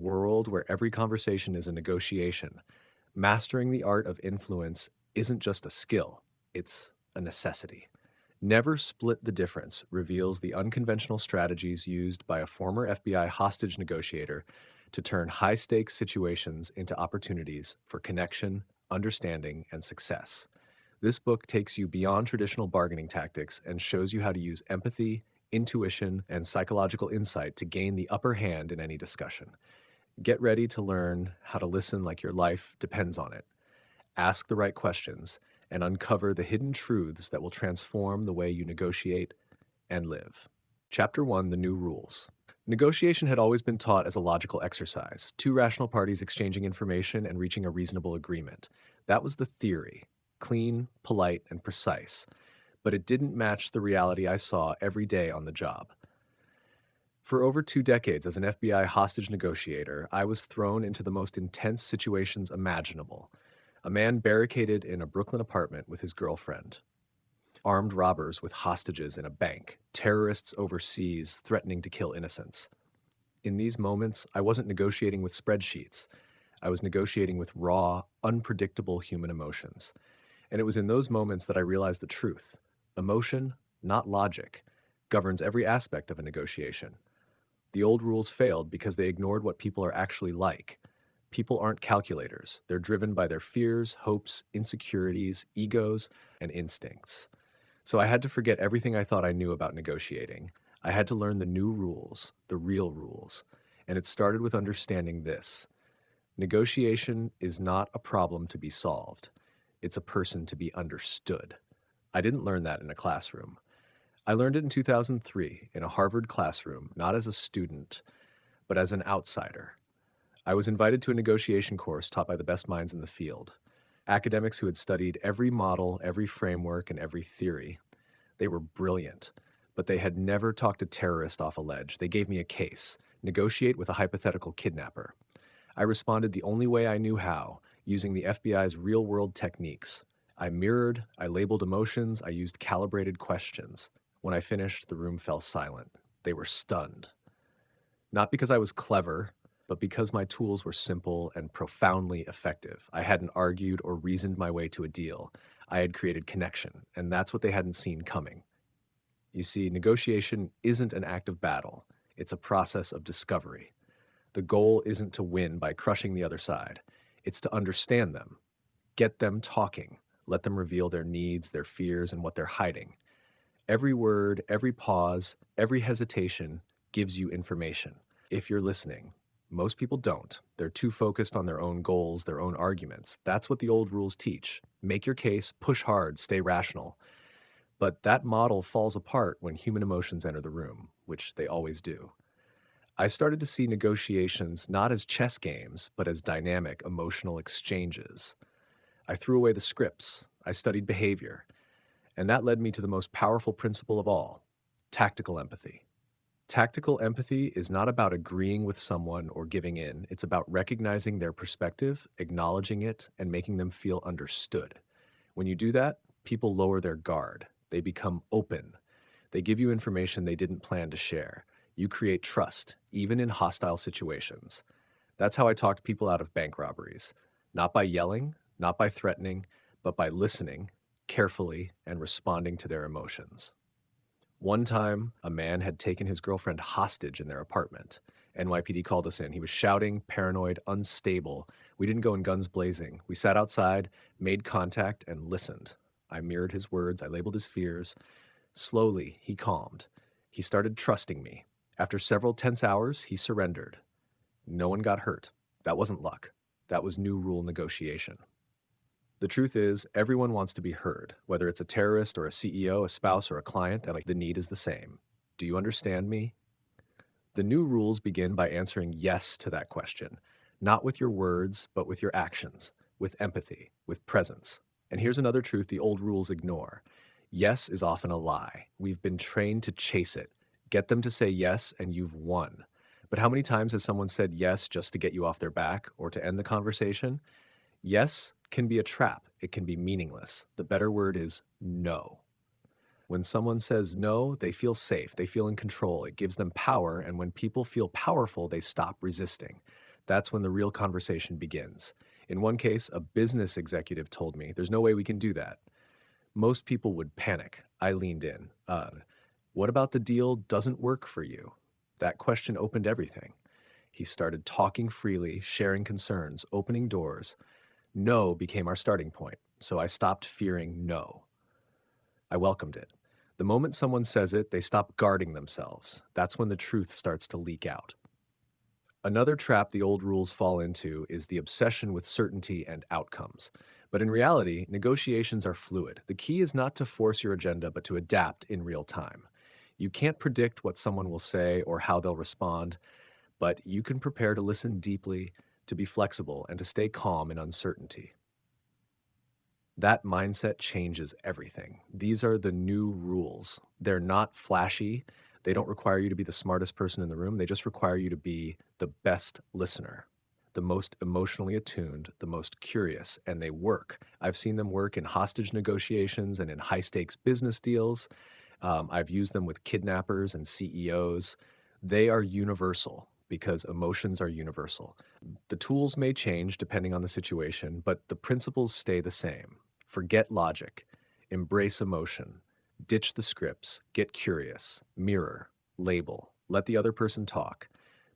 world where every conversation is a negotiation, mastering the art of influence isn't just a skill, it's a necessity. Never Split the Difference reveals the unconventional strategies used by a former FBI hostage negotiator to turn high stakes situations into opportunities for connection, understanding, and success. This book takes you beyond traditional bargaining tactics and shows you how to use empathy, intuition, and psychological insight to gain the upper hand in any discussion. Get ready to learn how to listen like your life depends on it. Ask the right questions and uncover the hidden truths that will transform the way you negotiate and live. Chapter 1: The New Rules. Negotiation had always been taught as a logical exercise, two rational parties exchanging information and reaching a reasonable agreement. That was the theory, clean, polite, and precise, but it didn't match the reality I saw every day on the job. For over 2 decades as an FBI hostage negotiator, I was thrown into the most intense situations imaginable. A man barricaded in a Brooklyn apartment with his girlfriend, armed robbers with hostages in a bank, terrorists overseas threatening to kill innocents. In these moments, I wasn't negotiating with spreadsheets. I was negotiating with raw, unpredictable human emotions. And it was in those moments that I realized the truth. Emotion, not logic, governs every aspect of a negotiation. The old rules failed because they ignored what people are actually like. People aren't calculators. They're driven by their fears, hopes, insecurities, egos, and instincts. So I had to forget everything I thought I knew about negotiating. I had to learn the new rules, the real rules. And it started with understanding this: negotiation is not a problem to be solved, it's a person to be understood. I didn't learn that in a classroom. I learned it in 2003 in a Harvard classroom, not as a student, but as an outsider. I was invited to a negotiation course taught by the best minds in the field, academics who had studied every model, every framework, and every theory. They were brilliant, but they had never talked a terrorist off a ledge. They gave me a case: negotiate with a hypothetical kidnapper. I responded the only way I knew how, using the FBI's real-world techniques. I mirrored, I labeled emotions, I used calibrated questions. When I finished, the room fell silent. They were stunned. Not because I was clever, but because my tools were simple and profoundly effective. I hadn't argued or reasoned my way to a deal. I had created connection, and that's what they hadn't seen coming. You see, negotiation isn't an act of battle. It's a process of discovery. The goal isn't to win by crushing the other side. It's to understand them, get them talking, let them reveal their needs, their fears, and what they're hiding. Every word, every pause, every hesitation gives you information. If you're listening, most people don't. They're too focused on their own goals, their own arguments. That's what the old rules teach. Make your case, push hard, stay rational. But that model falls apart when human emotions enter the room, which they always do. I started to see negotiations not as chess games, but as dynamic, emotional exchanges. I threw away the scripts. I studied behavior. And that led me to the most powerful principle of all: tactical empathy. Tactical empathy is not about agreeing with someone or giving in. It's about recognizing their perspective, acknowledging it, and making them feel understood. When you do that, people lower their guard. They become open. They give you information they didn't plan to share. You create trust, even in hostile situations. That's how I talked people out of bank robberies. Not by yelling, not by threatening, but by listening carefully and responding to their emotions. One time, a man had taken his girlfriend hostage in their apartment. NYPD called us in. He was shouting, paranoid, unstable. We didn't go in guns blazing. We sat outside, made contact, and listened. I mirrored his words. I labeled his fears. Slowly, he calmed. He started trusting me. After several tense hours, he surrendered. No one got hurt. That wasn't luck. That was new rule negotiation. The truth is, everyone wants to be heard, whether it's a terrorist or a CEO, a spouse, or a client, and the need is the same. Do you understand me? The new rules begin by answering yes to that question, not with your words, but with your actions, with empathy, with presence. And here's another truth the old rules ignore: yes is often a lie. We've been trained to chase it. Get them to say yes, and you've won. But how many times has someone said yes just to get you off their back or to end the conversation? Yes can be a trap. It can be meaningless. The better word is no. When someone says no, they feel safe. They feel in control. It gives them power. And when people feel powerful, they stop resisting. That's when the real conversation begins. In one case, a business executive told me, "There's no way we can do that." Most people would panic. I leaned in. What about the deal doesn't work for you? That question opened everything. He started talking freely, sharing concerns, opening doors. No became our starting point, so I stopped fearing no. I welcomed it. The moment someone says it, they stop guarding themselves. That's when the truth starts to leak out. Another trap the old rules fall into is the obsession with certainty and outcomes. But in reality, negotiations are fluid. The key is not to force your agenda, but to adapt in real time. You can't predict what someone will say or how they'll respond, but you can prepare to listen deeply, to be flexible, and to stay calm in uncertainty. That mindset changes everything. These are the new rules. They're not flashy. They don't require you to be the smartest person in the room. They just require you to be the best listener, the most emotionally attuned, the most curious, and they work. I've seen them work in hostage negotiations and in high stakes business deals. I've used them with kidnappers and CEOs. They are universal because emotions are universal. The tools may change depending on the situation, but the principles stay the same. Forget logic, embrace emotion, ditch the scripts, get curious, mirror, label, let the other person talk,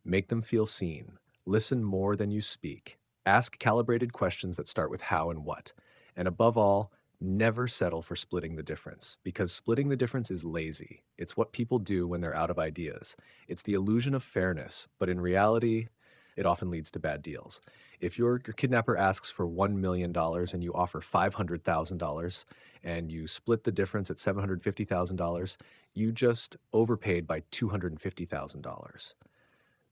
make them feel seen, listen more than you speak, ask calibrated questions that start with how and what, and above all, never settle for splitting the difference, because splitting the difference is lazy. It's what people do when they're out of ideas. It's the illusion of fairness, but in reality, it often leads to bad deals. If your kidnapper asks for $1 million and you offer $500,000 and you split the difference at $750,000, you just overpaid by $250,000.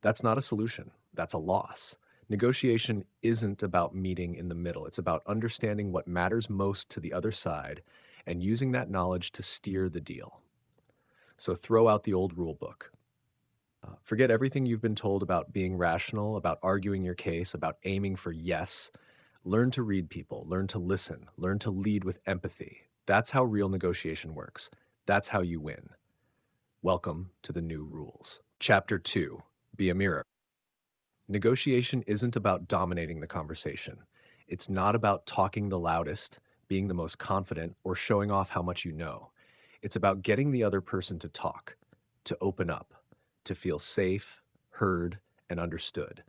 That's not a solution. That's a loss. Negotiation isn't about meeting in the middle. It's about understanding what matters most to the other side and using that knowledge to steer the deal. So throw out the old rule book. Forget everything you've been told about being rational, about arguing your case, about aiming for yes. Learn to read people, learn to listen, learn to lead with empathy. That's how real negotiation works. That's how you win. Welcome to the new rules. Chapter 2, Be a Mirror. Negotiation isn't about dominating the conversation. It's not about talking the loudest, being the most confident, or showing off how much you know. It's about getting the other person to talk, to open up, to feel safe, heard, and understood.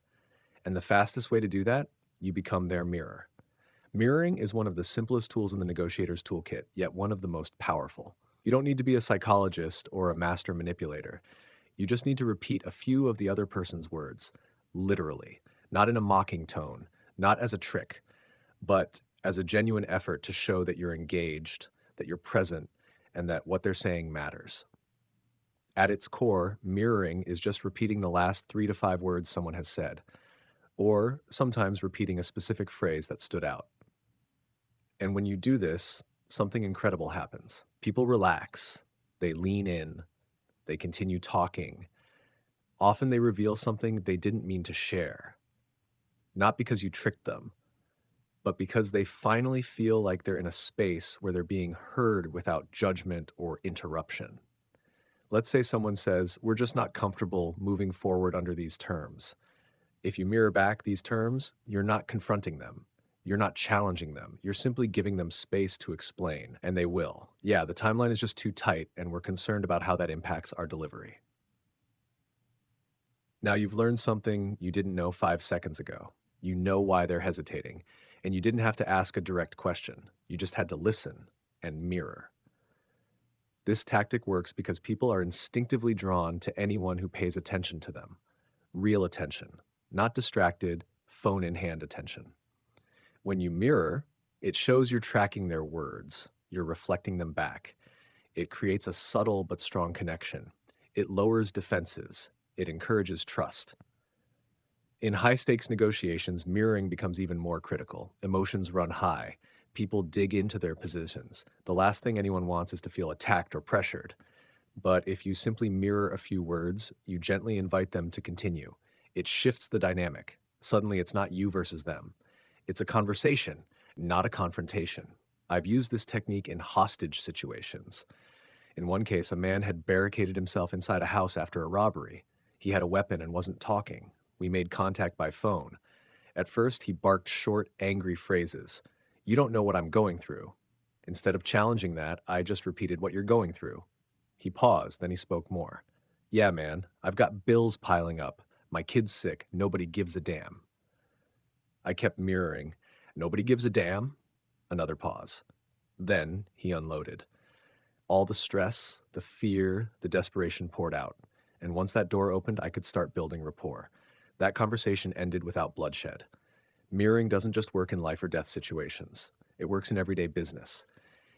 And the fastest way to do that, you become their mirror. Mirroring is one of the simplest tools in the negotiator's toolkit, yet one of the most powerful. You don't need to be a psychologist or a master manipulator. You just need to repeat a few of the other person's words, literally, not in a mocking tone, not as a trick, but as a genuine effort to show that you're engaged, that you're present, and that what they're saying matters. At its core, mirroring is just repeating the last 3 to 5 words someone has said, or sometimes repeating a specific phrase that stood out. And when you do this, something incredible happens. People relax, they lean in, they continue talking. Often they reveal something they didn't mean to share, not because you tricked them, but because they finally feel like they're in a space where they're being heard without judgment or interruption. Let's say someone says, "We're just not comfortable moving forward under these terms." If you mirror back these terms, you're not confronting them. You're not challenging them. You're simply giving them space to explain, and they will. Yeah, the timeline is just too tight, and we're concerned about how that impacts our delivery. Now you've learned something you didn't know 5 seconds ago. You know why they're hesitating, and you didn't have to ask a direct question. You just had to listen and mirror. This tactic works because people are instinctively drawn to anyone who pays attention to them. Real attention, not distracted, phone in hand attention. When you mirror, it shows you're tracking their words, you're reflecting them back. It creates a subtle but strong connection. It lowers defenses, it encourages trust. In high stakes negotiations, mirroring becomes even more critical. Emotions run high. People dig into their positions. The last thing anyone wants is to feel attacked or pressured. But if you simply mirror a few words, you gently invite them to continue. It shifts the dynamic. Suddenly, it's not you versus them. It's a conversation, not a confrontation. I've used this technique in hostage situations. In one case, a man had barricaded himself inside a house after a robbery. He had a weapon and wasn't talking. We made contact by phone. At first, he barked short, angry phrases. You don't know what I'm going through. Instead of challenging that, I just repeated what you're going through. He paused, then he spoke more. Yeah, man, I've got bills piling up. My kid's sick. Nobody gives a damn. I kept mirroring. Nobody gives a damn? Another pause. Then he unloaded. All the stress, the fear, the desperation poured out. And once that door opened, I could start building rapport. That conversation ended without bloodshed. Mirroring doesn't just work in life or death situations. It works in everyday business.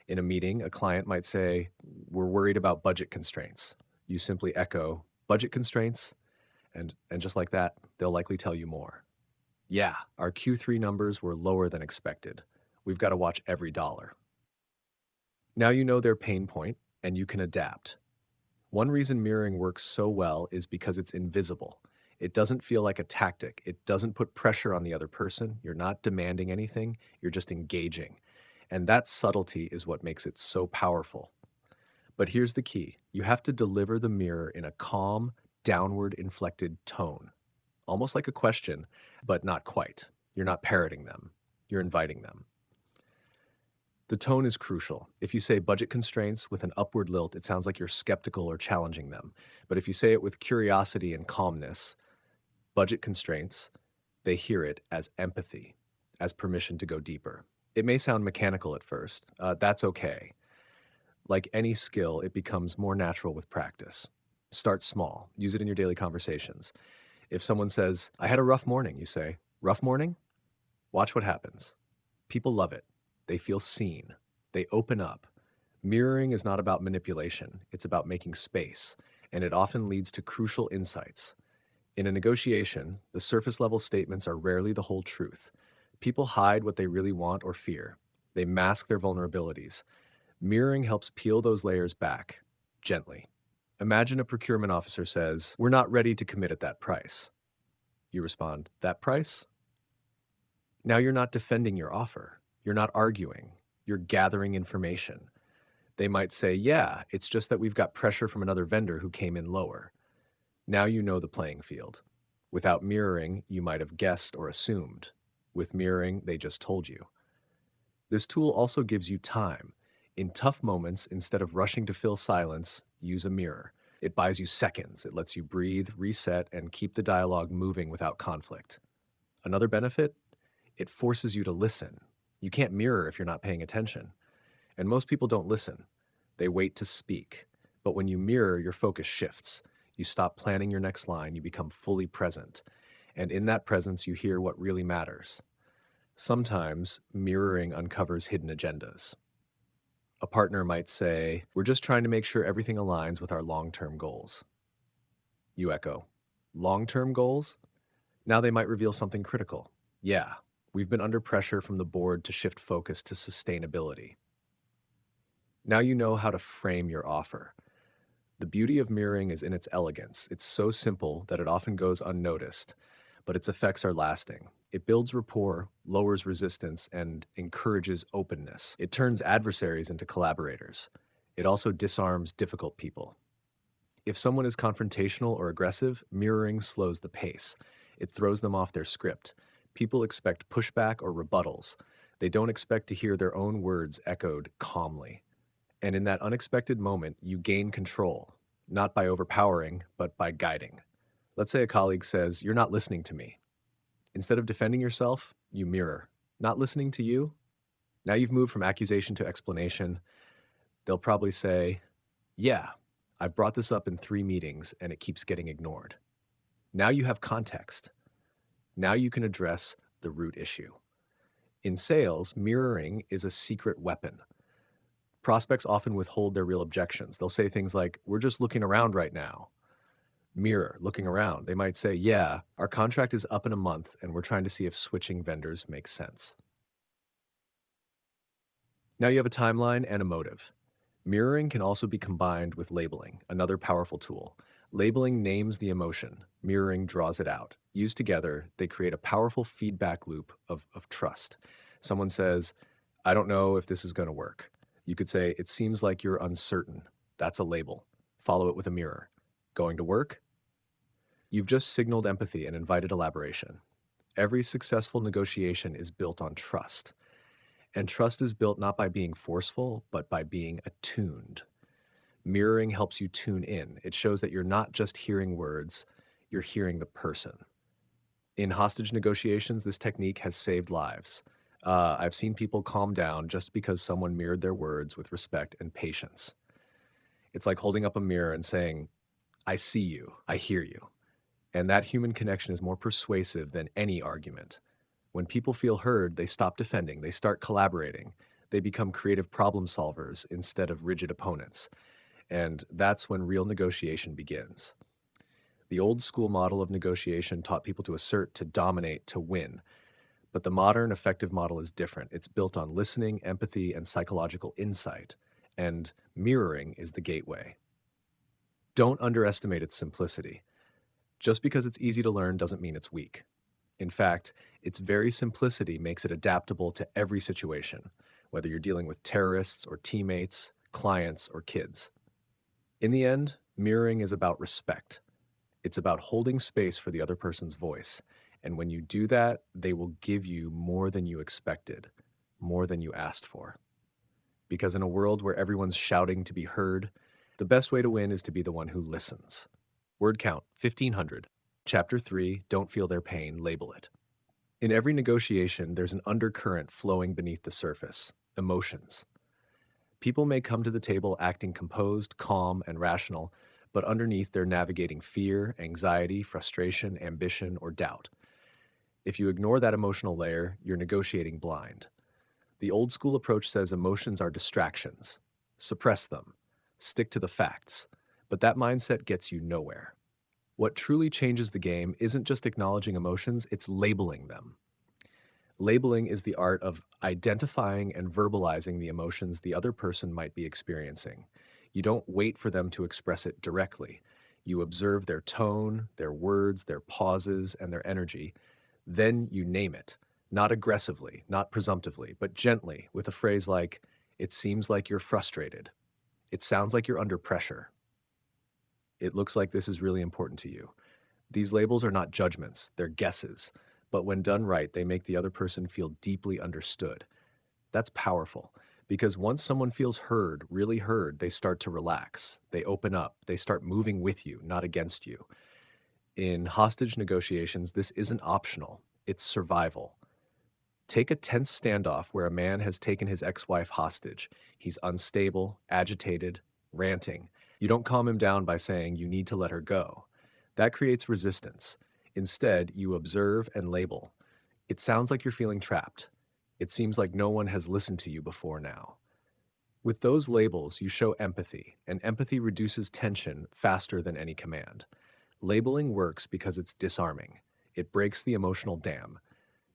In a meeting, a client might say, "We're worried about budget constraints." You simply echo, "Budget constraints?" And just like that, they'll likely tell you more. Yeah, our Q3 numbers were lower than expected. We've got to watch every dollar. Now you know their pain point, and you can adapt. One reason mirroring works so well is because it's invisible. It doesn't feel like a tactic. It doesn't put pressure on the other person. You're not demanding anything, you're just engaging. And that subtlety is what makes it so powerful. But here's the key: you have to deliver the mirror in a calm, downward inflected tone, almost like a question, but not quite. You're not parroting them, you're inviting them. The tone is crucial. If you say budget constraints with an upward lilt, it sounds like you're skeptical or challenging them. But if you say it with curiosity and calmness, budget constraints, they hear it as empathy, as permission to go deeper. It may sound mechanical at first. That's okay. Like any skill, it becomes more natural with practice. Start small. Use it in your daily conversations. If someone says, "I had a rough morning," you say, "Rough morning?" Watch what happens. People love it. They feel seen. They open up. Mirroring is not about manipulation. It's about making space, and it often leads to crucial insights. In a negotiation, the surface level statements are rarely the whole truth. People hide what they really want or fear. They mask their vulnerabilities. Mirroring helps peel those layers back, gently. Imagine a procurement officer says, "We're not ready to commit at that price." You respond, "That price?" Now you're not defending your offer. You're not arguing. You're gathering information. They might say, "Yeah, it's just that we've got pressure from another vendor who came in lower." Now you know the playing field. Without mirroring, you might have guessed or assumed. With mirroring, they just told you. This tool also gives you time. In tough moments, instead of rushing to fill silence, use a mirror. It buys you seconds. It lets you breathe, reset, and keep the dialogue moving without conflict. Another benefit? It forces you to listen. You can't mirror if you're not paying attention. And most people don't listen. They wait to speak. But when you mirror, your focus shifts. You stop planning your next line. You become fully present. And in that presence, you hear what really matters. Sometimes mirroring uncovers hidden agendas. A partner might say, "We're just trying to make sure everything aligns with our long-term goals." You echo, "Long-term goals?" Now they might reveal something critical. "Yeah, we've been under pressure from the board to shift focus to sustainability." Now you know how to frame your offer. The beauty of mirroring is in its elegance. It's so simple that it often goes unnoticed, but its effects are lasting. It builds rapport, lowers resistance, and encourages openness. It turns adversaries into collaborators. It also disarms difficult people. If someone is confrontational or aggressive, mirroring slows the pace. It throws them off their script. People expect pushback or rebuttals. They don't expect to hear their own words echoed calmly. And in that unexpected moment, you gain control, not by overpowering, but by guiding. Let's say a colleague says, "You're not listening to me." Instead of defending yourself, you mirror. "Not listening to you?" Now you've moved from accusation to explanation. They'll probably say, "Yeah, I've brought this up in 3 meetings and it keeps getting ignored." Now you have context. Now you can address the root issue. In sales, mirroring is a secret weapon. Prospects often withhold their real objections. They'll say things like, "We're just looking around right now." Mirror, looking around. They might say, "Yeah, our contract is up in a month and we're trying to see if switching vendors makes sense." Now you have a timeline and a motive. Mirroring can also be combined with labeling, another powerful tool. Labeling names the emotion, mirroring draws it out. Used together, they create a powerful feedback loop of trust. Someone says, "I don't know if this is going to work." You could say, "It seems like you're uncertain." That's a label. Follow it with a mirror. "Going to work?" You've just signaled empathy and invited elaboration. Every successful negotiation is built on trust. And trust is built not by being forceful, but by being attuned. Mirroring helps you tune in. It shows that you're not just hearing words, you're hearing the person. In hostage negotiations, this technique has saved lives. I've seen people calm down just because someone mirrored their words with respect and patience. It's like holding up a mirror and saying, I see you, I hear you. And that human connection is more persuasive than any argument. When people feel heard, they stop defending, they start collaborating, they become creative problem solvers instead of rigid opponents. And that's when real negotiation begins. The old school model of negotiation taught people to assert, to dominate, to win. But the modern effective model is different. It's built on listening, empathy, and psychological insight. And mirroring is the gateway. Don't underestimate its simplicity. Just because it's easy to learn doesn't mean it's weak. In fact, its very simplicity makes it adaptable to every situation, whether you're dealing with terrorists or teammates, clients or kids. In the end, mirroring is about respect. It's about holding space for the other person's voice. And when you do that, they will give you more than you expected, more than you asked for. Because in a world where everyone's shouting to be heard, the best way to win is to be the one who listens. Word count, 1,500. Chapter 3, Don't Feel Their Pain, label it. In every negotiation, there's an undercurrent flowing beneath the surface, emotions. People may come to the table acting composed, calm, and rational, but underneath they're navigating fear, anxiety, frustration, ambition, or doubt. If you ignore that emotional layer, you're negotiating blind. The old school approach says emotions are distractions. Suppress them. Stick to the facts. But that mindset gets you nowhere. What truly changes the game isn't just acknowledging emotions, it's labeling them. Labeling is the art of identifying and verbalizing the emotions the other person might be experiencing. You don't wait for them to express it directly. You observe their tone, their words, their pauses, and their energy. Then you name it, not aggressively, not presumptively, but gently with a phrase like, "It seems like you're frustrated. It sounds like you're under pressure. It looks like this is really important to you." These labels are not judgments, they're guesses. But when done right, they make the other person feel deeply understood. That's powerful because once someone feels heard, really heard, they start to relax. They open up. They start moving with you, not against you. In hostage negotiations, this isn't optional. It's survival. Take a tense standoff where a man has taken his ex-wife hostage. He's unstable, agitated, ranting. You don't calm him down by saying you need to let her go. That creates resistance. Instead, you observe and label. It sounds like you're feeling trapped. It seems like no one has listened to you before now. With those labels, you show empathy, and empathy reduces tension faster than any command. Labeling works because it's disarming. It breaks the emotional dam.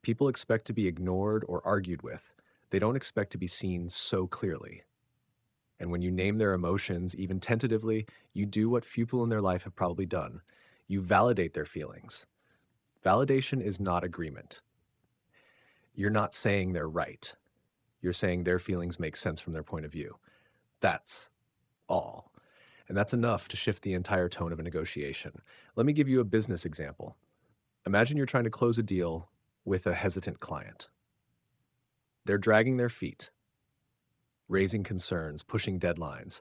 People expect to be ignored or argued with. They don't expect to be seen so clearly. And when you name their emotions, even tentatively, you do what few people in their life have probably done. You validate their feelings. Validation is not agreement. You're not saying they're right. You're saying their feelings make sense from their point of view. That's all. And that's enough to shift the entire tone of a negotiation. Let me give you a business example. Imagine you're trying to close a deal with a hesitant client. They're dragging their feet, raising concerns, pushing deadlines.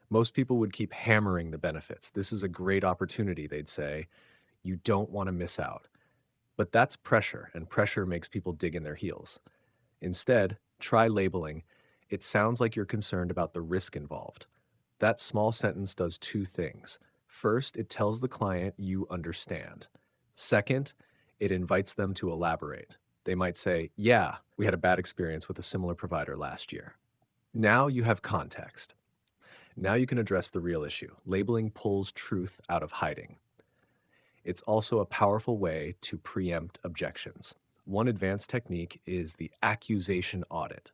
Most people would keep hammering the benefits. This is a great opportunity, they'd say. You don't want to miss out. But that's pressure, and pressure makes people dig in their heels. Instead, try labeling. It sounds like you're concerned about the risk involved. That small sentence does two things. First, it tells the client you understand. Second, it invites them to elaborate. They might say, "Yeah, we had a bad experience with a similar provider last year." Now you have context. Now you can address the real issue. Labeling pulls truth out of hiding. It's also a powerful way to preempt objections. One advanced technique is the accusation audit.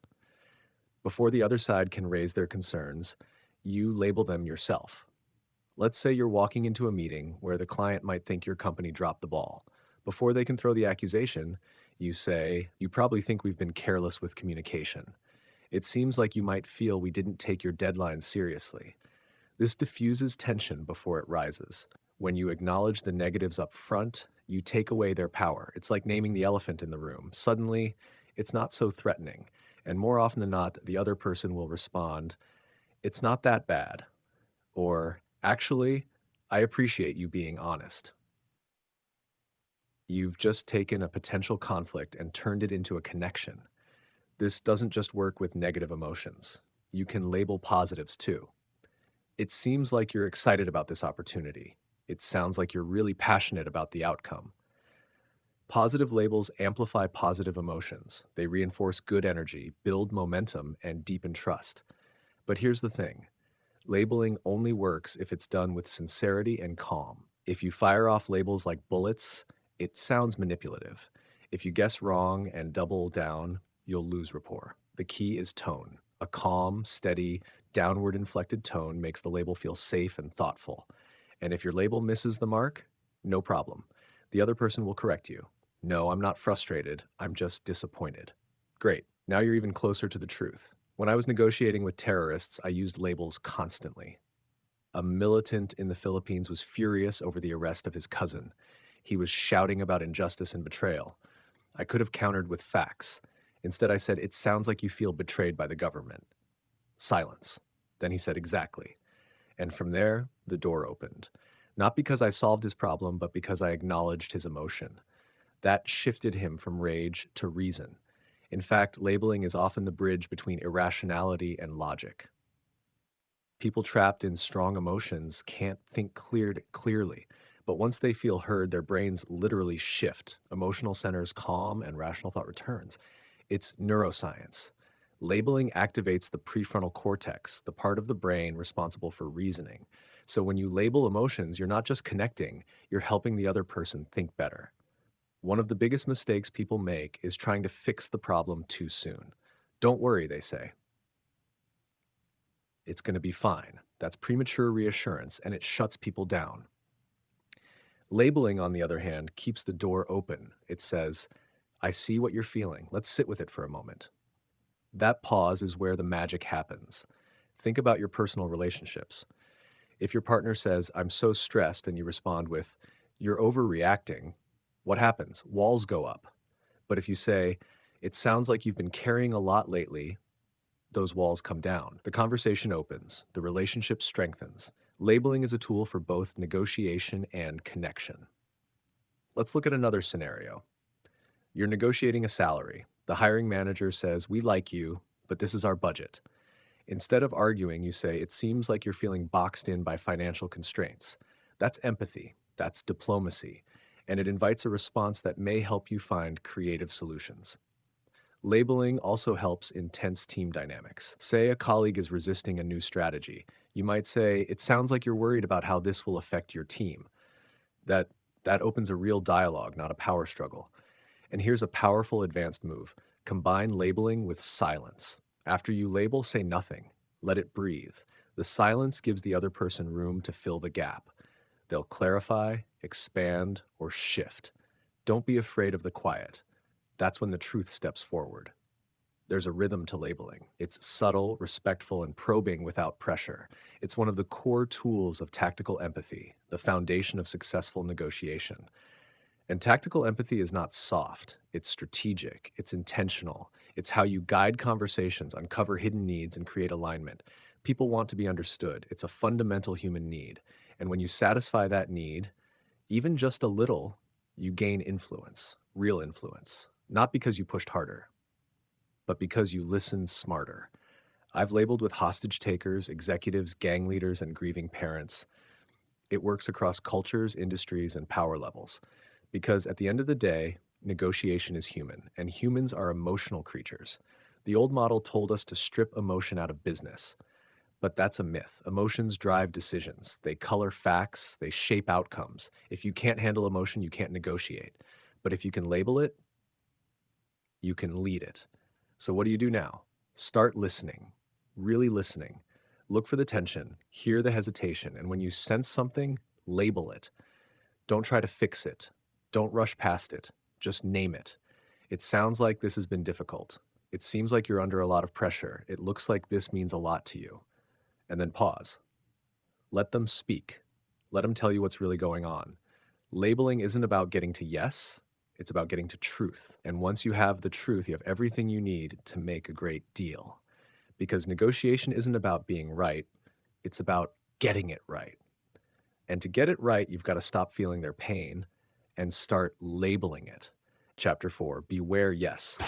Before the other side can raise their concerns, you label them yourself. Let's say you're walking into a meeting where the client might think your company dropped the ball. Before they can throw the accusation, you say, "You probably think we've been careless with communication. It seems like you might feel we didn't take your deadlines seriously." This diffuses tension before it rises. When you acknowledge the negatives up front, you take away their power. It's like naming the elephant in the room. Suddenly, it's not so threatening. And more often than not, the other person will respond, "It's not that bad." Or, "Actually, I appreciate you being honest." You've just taken a potential conflict and turned it into a connection. This doesn't just work with negative emotions. You can label positives too. It seems like you're excited about this opportunity. It sounds like you're really passionate about the outcome. Positive labels amplify positive emotions. They reinforce good energy, build momentum, and deepen trust. But here's the thing. Labeling only works if it's done with sincerity and calm. If you fire off labels like bullets, it sounds manipulative. If you guess wrong and double down, you'll lose rapport. The key is tone. A calm, steady, downward inflected tone makes the label feel safe and thoughtful. And if your label misses the mark, no problem. The other person will correct you. "No, I'm not frustrated. I'm just disappointed." Great. Now you're even closer to the truth. When I was negotiating with terrorists, I used labels constantly. A militant in the Philippines was furious over the arrest of his cousin. He was shouting about injustice and betrayal. I could have countered with facts. Instead, I said, "It sounds like you feel betrayed by the government." Silence. Then he said, "Exactly." And from there, the door opened. Not because I solved his problem, but because I acknowledged his emotion. That shifted him from rage to reason. In fact, labeling is often the bridge between irrationality and logic. People trapped in strong emotions can't think clearly, but once they feel heard, their brains literally shift. Emotional centers calm and rational thought returns. It's neuroscience. Labeling activates the prefrontal cortex, the part of the brain responsible for reasoning. So when you label emotions, you're not just connecting, you're helping the other person think better. One of the biggest mistakes people make is trying to fix the problem too soon. "Don't worry," they say. "It's going to be fine." That's premature reassurance, and it shuts people down. Labeling, on the other hand, keeps the door open. It says, "I see what you're feeling. Let's sit with it for a moment." That pause is where the magic happens. Think about your personal relationships. If your partner says, "I'm so stressed," and you respond with, "You're overreacting," what happens? Walls go up. But if you say, "It sounds like you've been carrying a lot lately," those walls come down. The conversation opens. The relationship strengthens. Labeling is a tool for both negotiation and connection. Let's look at another scenario. You're negotiating a salary. The hiring manager says, "We like you, but this is our budget." Instead of arguing, you say, "It seems like you're feeling boxed in by financial constraints." That's empathy. That's diplomacy. And it invites a response that may help you find creative solutions. Labeling also helps in tense team dynamics. Say a colleague is resisting a new strategy. You might say, "It sounds like you're worried about how this will affect your team." That, that opens a real dialogue, not a power struggle. And here's a powerful advanced move. Combine labeling with silence. After you label, say nothing. Let it breathe. The silence gives the other person room to fill the gap. They'll clarify, expand, or shift. Don't be afraid of the quiet. That's when the truth steps forward. There's a rhythm to labeling. It's subtle, respectful, and probing without pressure. It's one of the core tools of tactical empathy, the foundation of successful negotiation. And tactical empathy is not soft, it's strategic, it's intentional. It's how you guide conversations, uncover hidden needs, and create alignment. People want to be understood. It's a fundamental human need. And when you satisfy that need, even just a little, you gain influence, real influence. Not because you pushed harder, but because you listened smarter. I've labeled with hostage takers, executives, gang leaders, and grieving parents. It works across cultures, industries, and power levels. Because at the end of the day, negotiation is human, and humans are emotional creatures. The old model told us to strip emotion out of business. But that's a myth. Emotions drive decisions. They color facts, they shape outcomes. If you can't handle emotion, you can't negotiate. But if you can label it, you can lead it. So what do you do now? Start listening, really listening. Look for the tension, hear the hesitation, and when you sense something, label it. Don't try to fix it. Don't rush past it. Just name it. "It sounds like this has been difficult. It seems like you're under a lot of pressure. It looks like this means a lot to you." And then pause. Let them speak. Let them tell you what's really going on. Labeling isn't about getting to yes, it's about getting to truth. And once you have the truth, you have everything you need to make a great deal. Because negotiation isn't about being right, it's about getting it right. And to get it right, you've got to stop feeling their pain and start labeling it. Chapter 4, Beware Yes.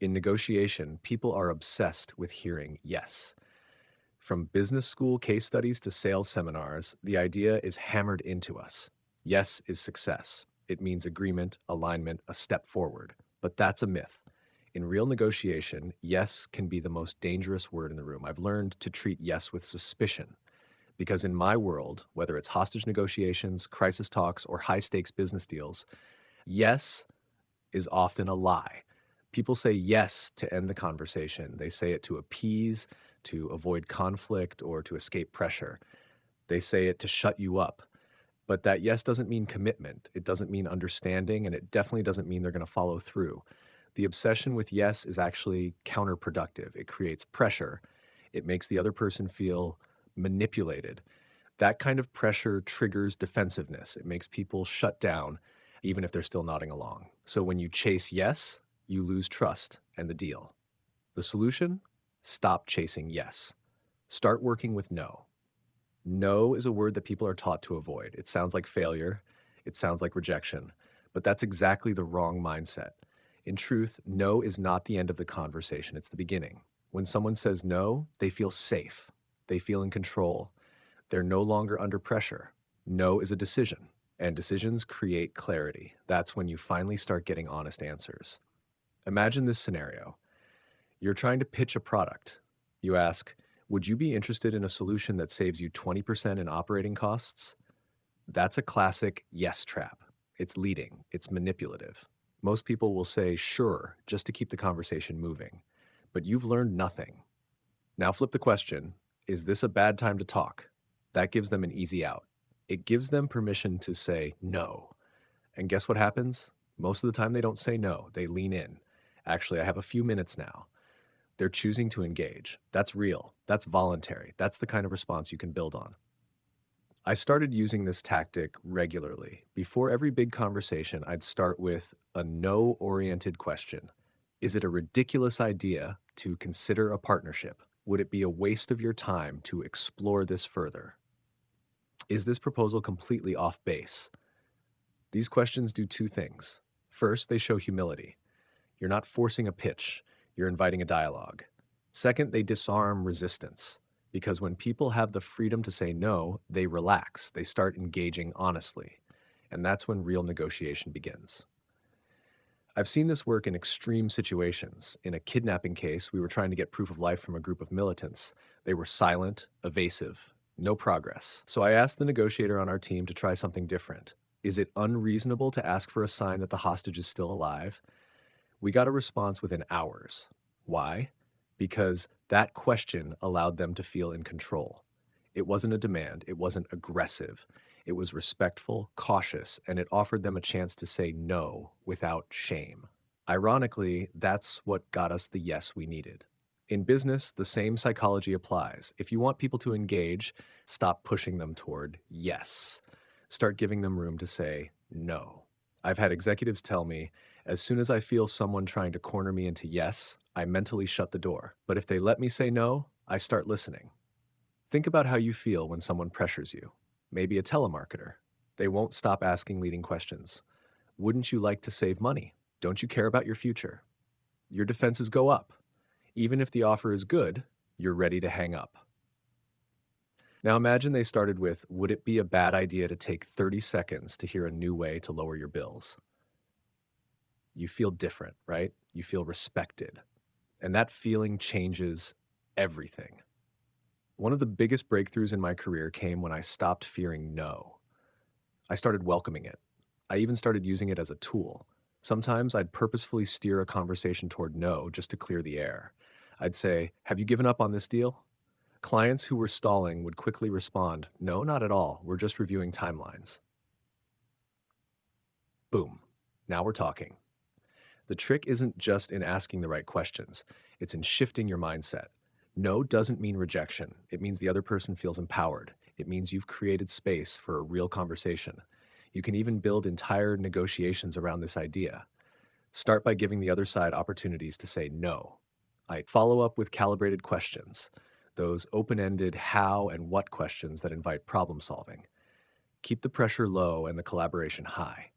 In negotiation, people are obsessed with hearing yes. From business school case studies to sales seminars, the idea is hammered into us. Yes is success. It means agreement, alignment, a step forward. But that's a myth. In real negotiation, yes can be the most dangerous word in the room. I've learned to treat yes with suspicion. Because in my world, whether it's hostage negotiations, crisis talks, or high stakes business deals, yes is often a lie. People say yes to end the conversation. They say it to appease, to avoid conflict, or to escape pressure. They say it to shut you up. But that yes doesn't mean commitment. It doesn't mean understanding, and it definitely doesn't mean they're going to follow through. The obsession with yes is actually counterproductive. It creates pressure. It makes the other person feel manipulated. That kind of pressure triggers defensiveness. It makes people shut down, even if they're still nodding along. So when you chase yes, you lose trust and the deal. The solution? Stop chasing yes. Start working with no. No is a word that people are taught to avoid. It sounds like failure. It sounds like rejection. But that's exactly the wrong mindset. In truth, no is not the end of the conversation. It's the beginning. When someone says no, they feel safe. They feel in control. They're no longer under pressure. No is a decision, and decisions create clarity. That's when you finally start getting honest answers. Imagine this scenario. You're trying to pitch a product. You ask, would you be interested in a solution that saves you 20% in operating costs? That's a classic yes trap. It's leading, it's manipulative. Most people will say sure just to keep the conversation moving, but you've learned nothing. Now flip the question, is this a bad time to talk? That gives them an easy out. It gives them permission to say no. And guess what happens? Most of the time they don't say no, they lean in. Actually, I have a few minutes now. They're choosing to engage. That's real. That's voluntary. That's the kind of response you can build on. I started using this tactic regularly. Before every big conversation, I'd start with a no-oriented question. Is it a ridiculous idea to consider a partnership? Would it be a waste of your time to explore this further? Is this proposal completely off base? These questions do two things. First, they show humility. You're not forcing a pitch, you're inviting a dialogue. Second, they disarm resistance. Because when people have the freedom to say no, they relax, they start engaging honestly. And that's when real negotiation begins. I've seen this work in extreme situations. In a kidnapping case, we were trying to get proof of life from a group of militants. They were silent, evasive, no progress. So I asked the negotiator on our team to try something different. Is it unreasonable to ask for a sign that the hostage is still alive? We got a response within hours. Why? Because that question allowed them to feel in control. It wasn't a demand, it wasn't aggressive. It was respectful, cautious, and it offered them a chance to say no without shame. Ironically, that's what got us the yes we needed. In business, the same psychology applies. If you want people to engage, stop pushing them toward yes. Start giving them room to say no. I've had executives tell me, as soon as I feel someone trying to corner me into yes, I mentally shut the door. But if they let me say no, I start listening. Think about how you feel when someone pressures you. Maybe a telemarketer. They won't stop asking leading questions. Wouldn't you like to save money? Don't you care about your future? Your defenses go up. Even if the offer is good, you're ready to hang up. Now imagine they started with, would it be a bad idea to take 30 seconds to hear a new way to lower your bills? You feel different, right? You feel respected. And that feeling changes everything. One of the biggest breakthroughs in my career came when I stopped fearing no. I started welcoming it. I even started using it as a tool. Sometimes I'd purposefully steer a conversation toward no just to clear the air. I'd say, have you given up on this deal? Clients who were stalling would quickly respond, no, not at all. We're just reviewing timelines. Boom. Now we're talking. The trick isn't just in asking the right questions. It's in shifting your mindset. No doesn't mean rejection. It means the other person feels empowered. It means you've created space for a real conversation. You can even build entire negotiations around this idea. Start by giving the other side opportunities to say no. I follow up with calibrated questions, those open-ended how and what questions that invite problem solving. Keep the pressure low and the collaboration high.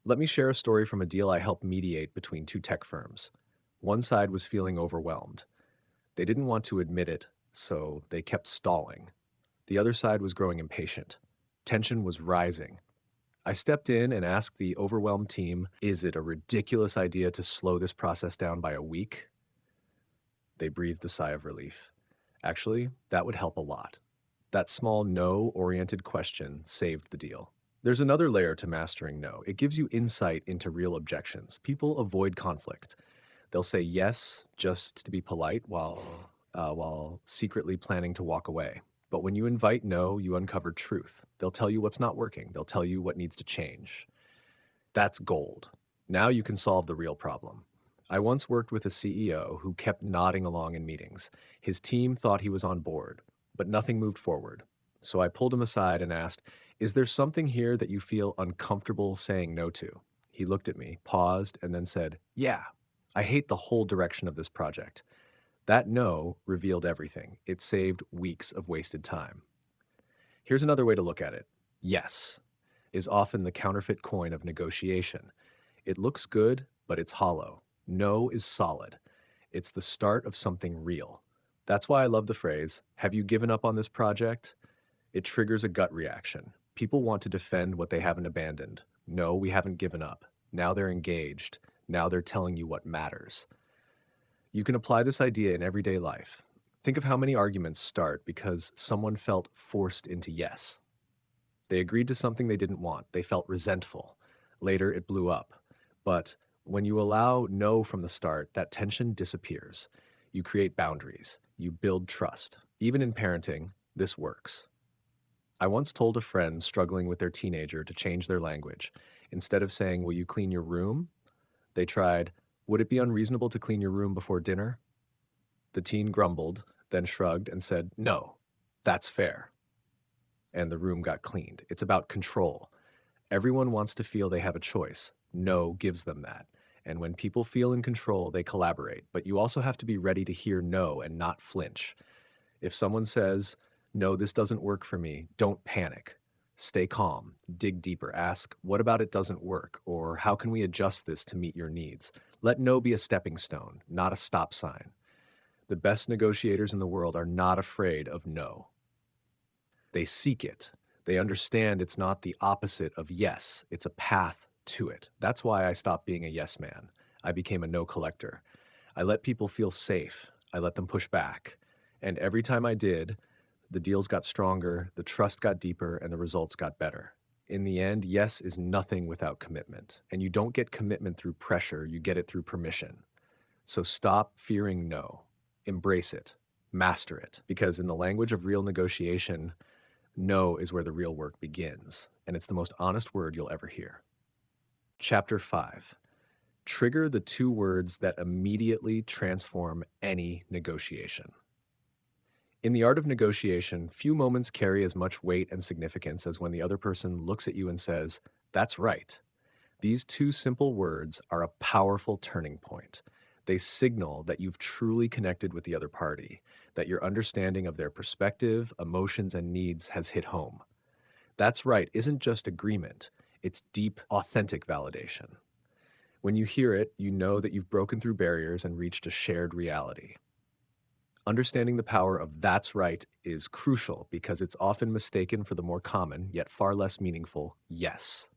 Let me share a story from a deal I helped mediate between two tech firms. One side was feeling overwhelmed. They didn't want to admit it, so they kept stalling. The other side was growing impatient. Tension was rising. I stepped in and asked the overwhelmed team, is it a ridiculous idea to slow this process down by a week? They breathed a sigh of relief. Actually, that would help a lot. That small no-oriented question saved the deal. There's another layer to mastering no. It gives you insight into real objections. People avoid conflict. They'll say yes just to be polite while secretly planning to walk away. But when you invite no, you uncover truth. They'll tell you what's not working. They'll tell you what needs to change. That's gold. Now you can solve the real problem. I once worked with a CEO who kept nodding along in meetings. His team thought he was on board, but nothing moved forward. So I pulled him aside and asked, is there something here that you feel uncomfortable saying no to? He looked at me, paused, and then said, yeah, I hate the whole direction of this project. That no revealed everything. It saved weeks of wasted time. Here's another way to look at it. Yes is often the counterfeit coin of negotiation. It looks good, but it's hollow. No is solid. It's the start of something real. That's why I love the phrase, have you given up on this project? It triggers a gut reaction. People want to defend what they haven't abandoned. No, we haven't given up. Now they're engaged. Now they're telling you what matters. You can apply this idea in everyday life. Think of how many arguments start because someone felt forced into yes. They agreed to something they didn't want. They felt resentful. Later, it blew up. But when you allow no from the start, that tension disappears. You create boundaries. You build trust. Even in parenting, this works. I once told a friend struggling with their teenager to change their language. Instead of saying, will you clean your room? They tried, would it be unreasonable to clean your room before dinner? The teen grumbled, then shrugged and said, no, that's fair. And the room got cleaned. It's about control. Everyone wants to feel they have a choice. No gives them that. And when people feel in control, they collaborate. But you also have to be ready to hear no and not flinch. If someone says, no, this doesn't work for me, don't panic. Stay calm, dig deeper, ask, what about it doesn't work? Or how can we adjust this to meet your needs? Let no be a stepping stone, not a stop sign. The best negotiators in the world are not afraid of no. They seek it. They understand it's not the opposite of yes, it's a path to it. That's why I stopped being a yes man. I became a no collector. I let people feel safe. I let them push back. And every time I did, the deals got stronger, the trust got deeper, and the results got better. In the end, yes is nothing without commitment. And you don't get commitment through pressure, you get it through permission. So stop fearing no. Embrace it. Master it. Because in the language of real negotiation, no is where the real work begins, and it's the most honest word you'll ever hear. Chapter 5. Trigger the 2 words that immediately transform any negotiation. In the art of negotiation, few moments carry as much weight and significance as when the other person looks at you and says, that's right. These 2 simple words are a powerful turning point. They signal that you've truly connected with the other party, that your understanding of their perspective, emotions, and needs has hit home. That's right isn't just agreement, it's deep, authentic validation. When you hear it, you know that you've broken through barriers and reached a shared reality. Understanding the power of that's right is crucial because it's often mistaken for the more common, yet far less meaningful, yes.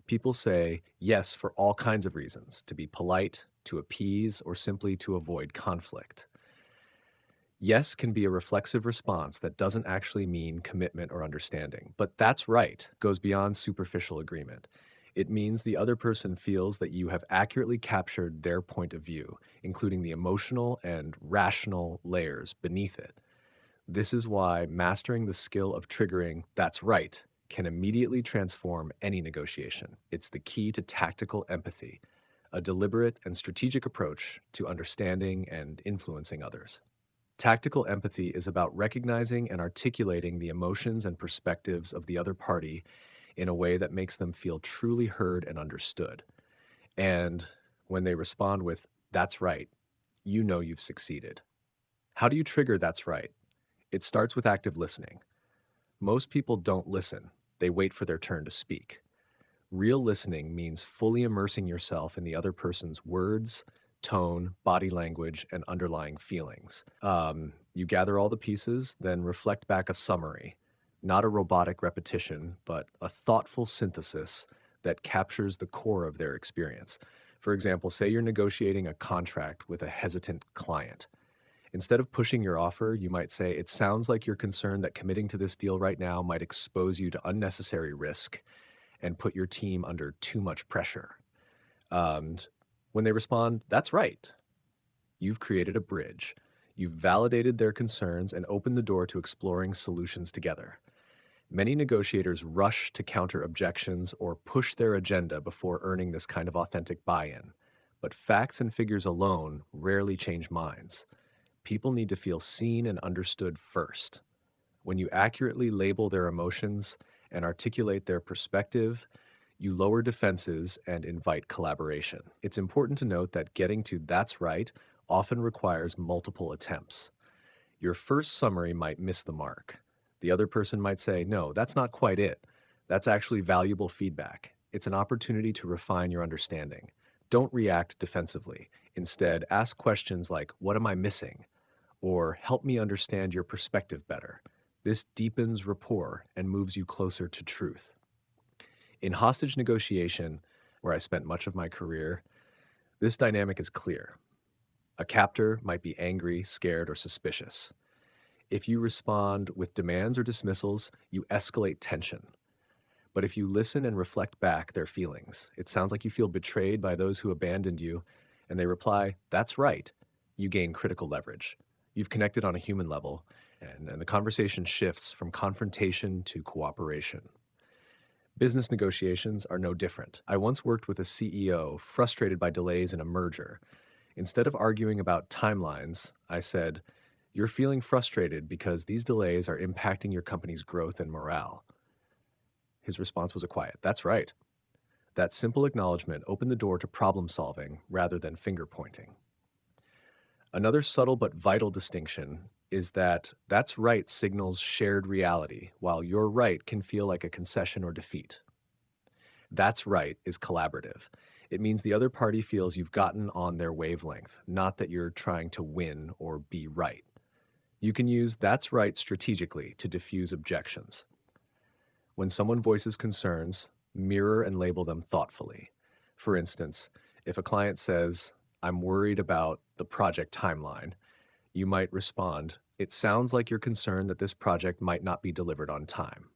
People say yes for all kinds of reasons, to be polite, to appease, or simply to avoid conflict. Yes can be a reflexive response that doesn't actually mean commitment or understanding, but that's right goes beyond superficial agreement. It means the other person feels that you have accurately captured their point of view, including the emotional and rational layers beneath it. This is why mastering the skill of triggering that's right can immediately transform any negotiation. It's the key to tactical empathy, a deliberate and strategic approach to understanding and influencing others. Tactical empathy is about recognizing and articulating the emotions and perspectives of the other party in a way that makes them feel truly heard and understood. And when they respond with, "That's right," you know you've succeeded. How do you trigger "that's right"? It starts with active listening. Most people don't listen, they wait for their turn to speak. Real listening means fully immersing yourself in the other person's words, tone, body language, and underlying feelings. You gather all the pieces, then reflect back a summary, not a robotic repetition, but a thoughtful synthesis that captures the core of their experience. For example, say you're negotiating a contract with a hesitant client. Instead of pushing your offer, you might say, "It sounds like you're concerned that committing to this deal right now might expose you to unnecessary risk and put your team under too much pressure." And when they respond, "That's right," you've created a bridge. You've validated their concerns and opened the door to exploring solutions together. Many negotiators rush to counter objections or push their agenda before earning this kind of authentic buy-in. But facts and figures alone rarely change minds. People need to feel seen and understood first. When you accurately label their emotions and articulate their perspective, you lower defenses and invite collaboration. It's important to note that getting to "that's right" often requires multiple attempts. Your first summary might miss the mark. The other person might say, "No, that's not quite it. That's actually valuable feedback. It's an opportunity to refine your understanding." Don't react defensively. Instead, ask questions like, "What am I missing?" or "Help me understand your perspective better." This deepens rapport and moves you closer to truth. In hostage negotiation, where I spent much of my career, this dynamic is clear. A captor might be angry, scared, or suspicious. If you respond with demands or dismissals, you escalate tension. But if you listen and reflect back their feelings, it sounds like you feel betrayed by those who abandoned you, and they reply, "That's right," you gain critical leverage. You've connected on a human level, and the conversation shifts from confrontation to cooperation. Business negotiations are no different. I once worked with a CEO frustrated by delays in a merger. Instead of arguing about timelines, I said, "You're feeling frustrated because these delays are impacting your company's growth and morale." His response was a quiet, "That's right." That simple acknowledgement opened the door to problem solving rather than finger pointing. Another subtle but vital distinction is that "that's right" signals shared reality, while "you're right" can feel like a concession or defeat. "That's right" is collaborative. It means the other party feels you've gotten on their wavelength, not that you're trying to win or be right. You can use "that's right" strategically to diffuse objections. When someone voices concerns, mirror and label them thoughtfully. For instance, if a client says, "I'm worried about the project timeline," you might respond, "It sounds like you're concerned that this project might not be delivered on time."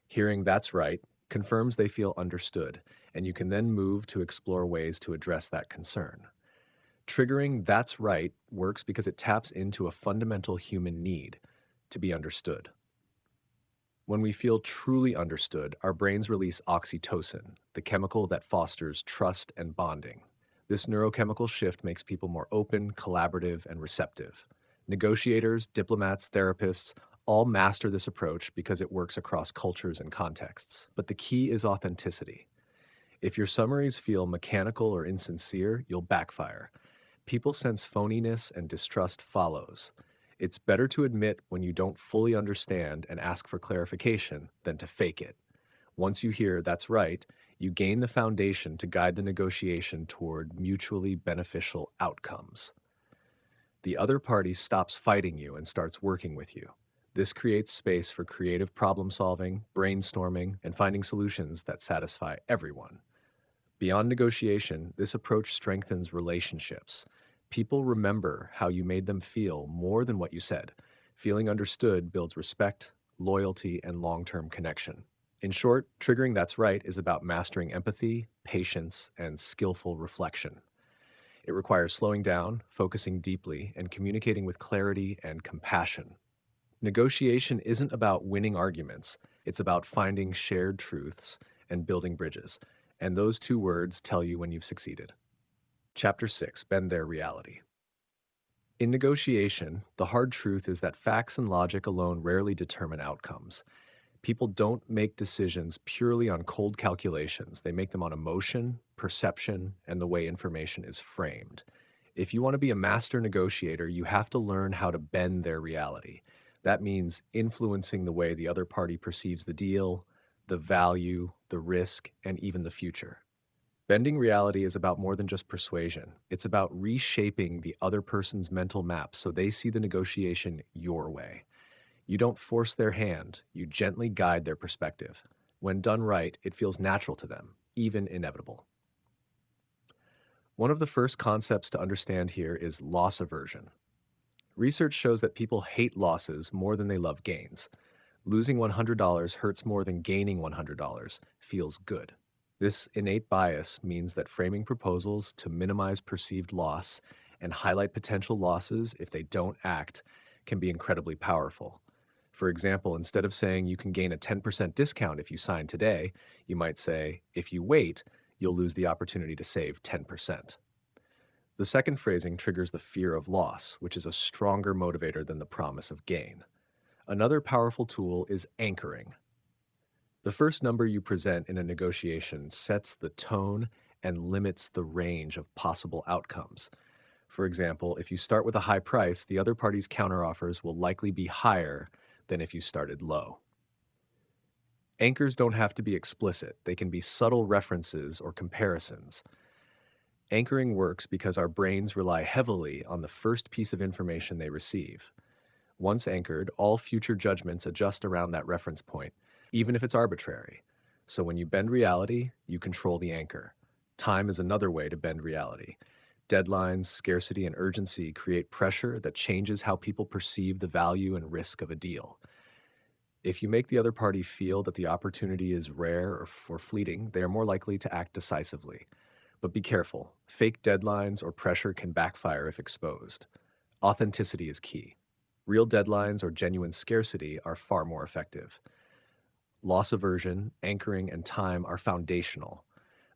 Hearing "that's right" confirms they feel understood, and you can then move to explore ways to address that concern. Triggering "that's right" works because it taps into a fundamental human need to be understood. When we feel truly understood, our brains release oxytocin, the chemical that fosters trust and bonding. This neurochemical shift makes people more open, collaborative, and receptive. Negotiators, diplomats, therapists all master this approach because it works across cultures and contexts. But the key is authenticity. If your summaries feel mechanical or insincere, you'll backfire. People sense phoniness and distrust follows. It's better to admit when you don't fully understand and ask for clarification than to fake it. Once you hear "that's right," you gain the foundation to guide the negotiation toward mutually beneficial outcomes. The other party stops fighting you and starts working with you. This creates space for creative problem solving, brainstorming, and finding solutions that satisfy everyone. Beyond negotiation, this approach strengthens relationships. People remember how you made them feel more than what you said. Feeling understood builds respect, loyalty, and long-term connection. In short, triggering "that's right" is about mastering empathy, patience, and skillful reflection. It requires slowing down, focusing deeply, and communicating with clarity and compassion. Negotiation isn't about winning arguments, it's about finding shared truths and building bridges. And those two words tell you when you've succeeded. Chapter 6: Bend Their Reality. In negotiation, the hard truth is that facts and logic alone rarely determine outcomes. People don't make decisions purely on cold calculations. They make them on emotion, perception, and the way information is framed. If you want to be a master negotiator, you have to learn how to bend their reality. That means influencing the way the other party perceives the deal, the value, the risk, and even the future. Bending reality is about more than just persuasion. It's about reshaping the other person's mental map so they see the negotiation your way. You don't force their hand, you gently guide their perspective. When done right, it feels natural to them, even inevitable. One of the first concepts to understand here is loss aversion. Research shows that people hate losses more than they love gains. Losing $100 hurts more than gaining $100 feels good. This innate bias means that framing proposals to minimize perceived loss and highlight potential losses if they don't act can be incredibly powerful. For example, instead of saying you can gain a 10% discount if you sign today, you might say, if you wait, you'll lose the opportunity to save 10%. The second phrasing triggers the fear of loss, which is a stronger motivator than the promise of gain. Another powerful tool is anchoring. The first number you present in a negotiation sets the tone and limits the range of possible outcomes. For example, if you start with a high price, the other party's counteroffers will likely be higher than if you started low. Anchors don't have to be explicit, they can be subtle references or comparisons. Anchoring works because our brains rely heavily on the first piece of information they receive. Once anchored, all future judgments adjust around that reference point, even if it's arbitrary. So when you bend reality, you control the anchor. Time is another way to bend reality. Deadlines, scarcity, and urgency create pressure that changes how people perceive the value and risk of a deal. If you make the other party feel that the opportunity is rare or fleeting, they are more likely to act decisively. But be careful. Fake deadlines or pressure can backfire if exposed. Authenticity is key. Real deadlines or genuine scarcity are far more effective. Loss aversion, anchoring, and time are foundational.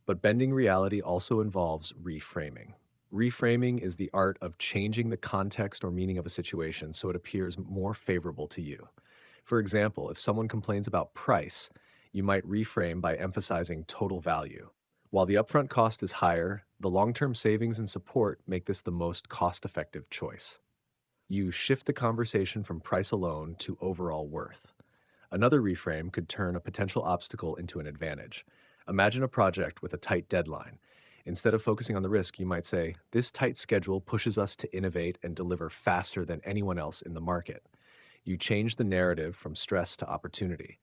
But bending reality also involves reframing. Reframing is the art of changing the context or meaning of a situation so it appears more favorable to you. For example, if someone complains about price, you might reframe by emphasizing total value. While the upfront cost is higher, the long-term savings and support make this the most cost-effective choice. You shift the conversation from price alone to overall worth. Another reframe could turn a potential obstacle into an advantage. Imagine a project with a tight deadline. Instead of focusing on the risk, you might say, this tight schedule pushes us to innovate and deliver faster than anyone else in the market. You change the narrative from stress to opportunity.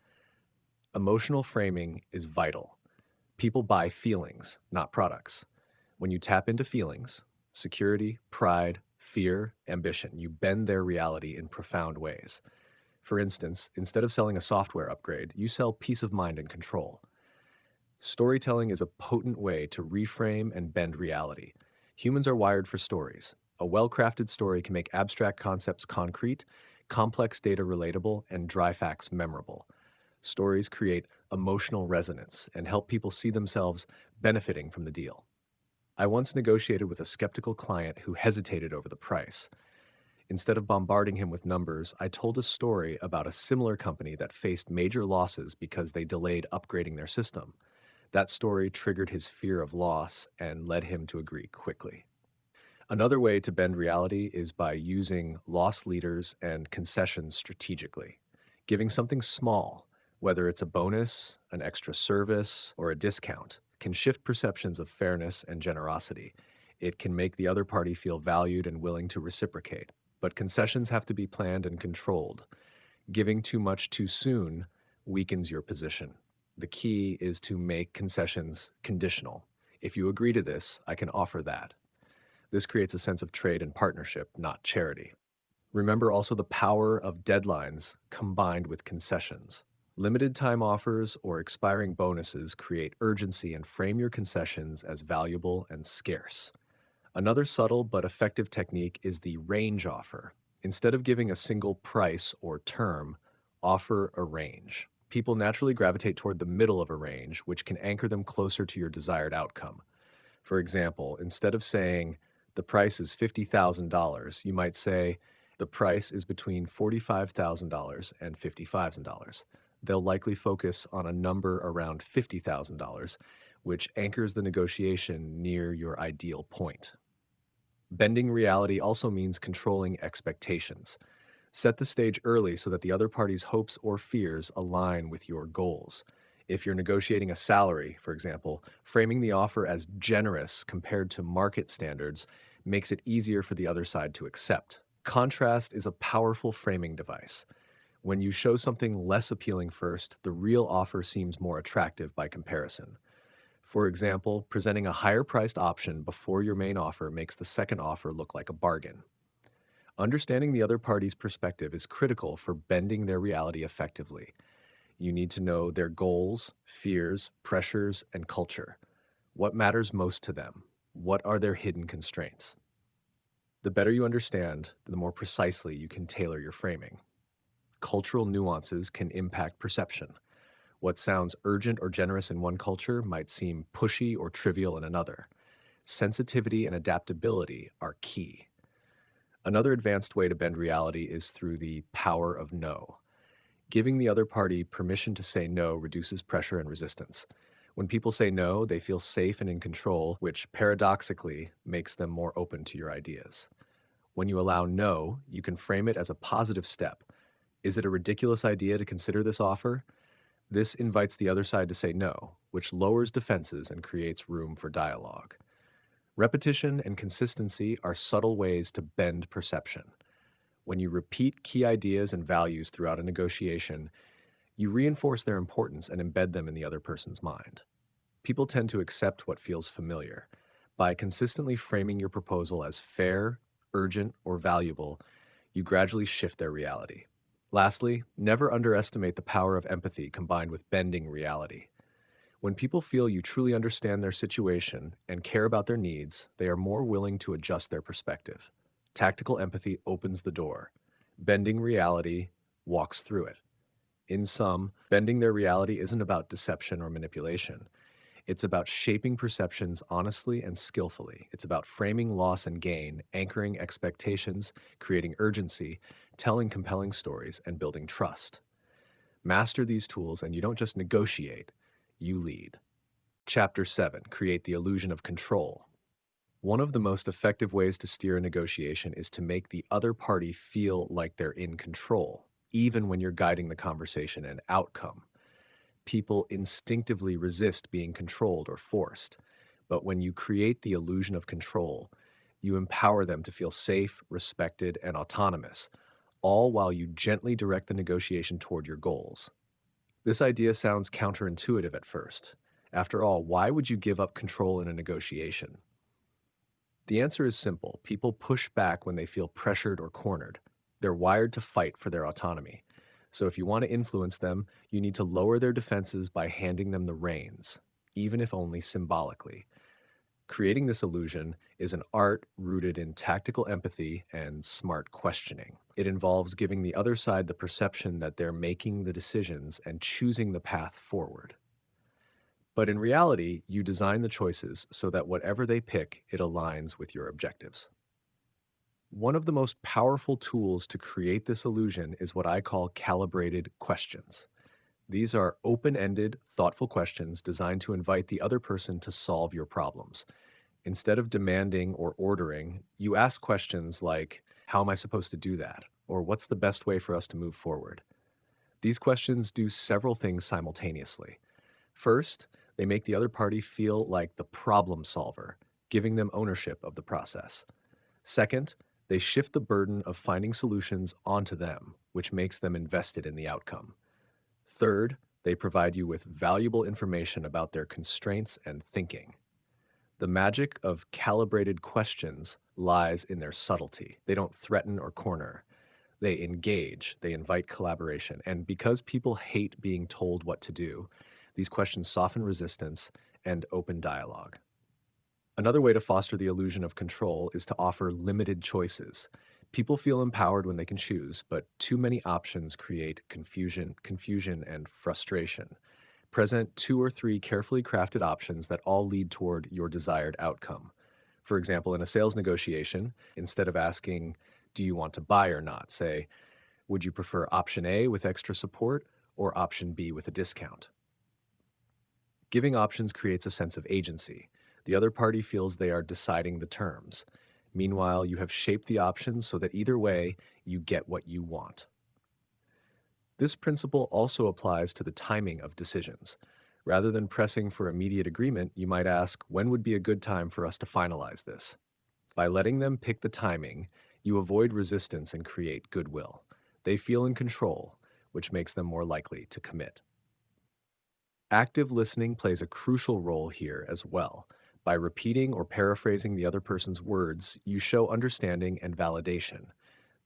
Emotional framing is vital. People buy feelings, not products. When you tap into feelings, security, pride, fear, ambition, you bend their reality in profound ways. For instance, instead of selling a software upgrade, you sell peace of mind and control. Storytelling is a potent way to reframe and bend reality. Humans are wired for stories. A well-crafted story can make abstract concepts concrete, complex data relatable, and dry facts memorable. Stories create emotional resonance and help people see themselves benefiting from the deal. I once negotiated with a skeptical client who hesitated over the price. Instead of bombarding him with numbers, I told a story about a similar company that faced major losses because they delayed upgrading their system. That story triggered his fear of loss and led him to agree quickly. Another way to bend reality is by using loss leaders and concessions strategically. Giving something small, whether it's a bonus, an extra service, or a discount, can shift perceptions of fairness and generosity. It can make the other party feel valued and willing to reciprocate. But concessions have to be planned and controlled. Giving too much too soon weakens your position. The key is to make concessions conditional. If you agree to this, I can offer that. This creates a sense of trade and partnership, not charity. Remember also the power of deadlines combined with concessions. Limited time offers or expiring bonuses create urgency and frame your concessions as valuable and scarce. Another subtle but effective technique is the range offer. Instead of giving a single price or term, offer a range. People naturally gravitate toward the middle of a range, which can anchor them closer to your desired outcome. For example, instead of saying, The price is $50,000. You might say, the price is between $45,000 and $50,000. They'll likely focus on a number around $50,000, which anchors the negotiation near your ideal point. Bending reality also means controlling expectations. Set the stage early so that the other party's hopes or fears align with your goals. If you're negotiating a salary, for example, framing the offer as generous compared to market standards makes it easier for the other side to accept. Contrast is a powerful framing device. When you show something less appealing first, the real offer seems more attractive by comparison. For example, presenting a higher priced option before your main offer makes the second offer look like a bargain. Understanding the other party's perspective is critical for bending their reality effectively. You need to know their goals, fears, pressures, and culture. What matters most to them? What are their hidden constraints? The better you understand, the more precisely you can tailor your framing. Cultural nuances can impact perception. What sounds urgent or generous in one culture might seem pushy or trivial in another. Sensitivity and adaptability are key. Another advanced way to bend reality is through the power of no. Giving the other party permission to say no reduces pressure and resistance. When people say no, they feel safe and in control, which paradoxically makes them more open to your ideas. When you allow no, you can frame it as a positive step. Is it a ridiculous idea to consider this offer? This invites the other side to say no, which lowers defenses and creates room for dialogue. Repetition and consistency are subtle ways to bend perception. When you repeat key ideas and values throughout a negotiation, you reinforce their importance and embed them in the other person's mind. People tend to accept what feels familiar. By consistently framing your proposal as fair, urgent, or valuable, you gradually shift their reality. Lastly, never underestimate the power of empathy combined with bending reality. When people feel you truly understand their situation and care about their needs, they are more willing to adjust their perspective. Tactical empathy opens the door. Bending reality walks through it. In sum, bending their reality isn't about deception or manipulation. It's about shaping perceptions honestly and skillfully. It's about framing loss and gain, anchoring expectations, creating urgency, telling compelling stories, and building trust. Master these tools, and you don't just negotiate, you lead. Chapter 7: Create the illusion of control. One of the most effective ways to steer a negotiation is to make the other party feel like they're in control, even when you're guiding the conversation and outcome. People instinctively resist being controlled or forced, but when you create the illusion of control, you empower them to feel safe, respected, and autonomous, all while you gently direct the negotiation toward your goals. This idea sounds counterintuitive at first. After all, why would you give up control in a negotiation? The answer is simple. People push back when they feel pressured or cornered. They're wired to fight for their autonomy. So if you want to influence them, you need to lower their defenses by handing them the reins, even if only symbolically. Creating this illusion is an art rooted in tactical empathy and smart questioning. It involves giving the other side the perception that they're making the decisions and choosing the path forward. But in reality, you design the choices so that whatever they pick, it aligns with your objectives. One of the most powerful tools to create this illusion is what I call calibrated questions. These are open-ended, thoughtful questions designed to invite the other person to solve your problems. Instead of demanding or ordering, you ask questions like, how am I supposed to do that? Or what's the best way for us to move forward? These questions do several things simultaneously. First, they make the other party feel like the problem solver, giving them ownership of the process. Second, they shift the burden of finding solutions onto them, which makes them invested in the outcome. Third, they provide you with valuable information about their constraints and thinking. The magic of calibrated questions lies in their subtlety. They don't threaten or corner. They engage, they invite collaboration, and because people hate being told what to do, these questions soften resistance and open dialogue. Another way to foster the illusion of control is to offer limited choices. People feel empowered when they can choose, but too many options create confusion, and frustration. Present 2 or 3 carefully crafted options that all lead toward your desired outcome. For example, in a sales negotiation, instead of asking, do you want to buy or not, say, would you prefer option A with extra support or option B with a discount? Giving options creates a sense of agency. The other party feels they are deciding the terms. Meanwhile, you have shaped the options so that either way, you get what you want. This principle also applies to the timing of decisions. Rather than pressing for immediate agreement, you might ask, when would be a good time for us to finalize this? By letting them pick the timing, you avoid resistance and create goodwill. They feel in control, which makes them more likely to commit. Active listening plays a crucial role here as well. By repeating or paraphrasing the other person's words, you show understanding and validation.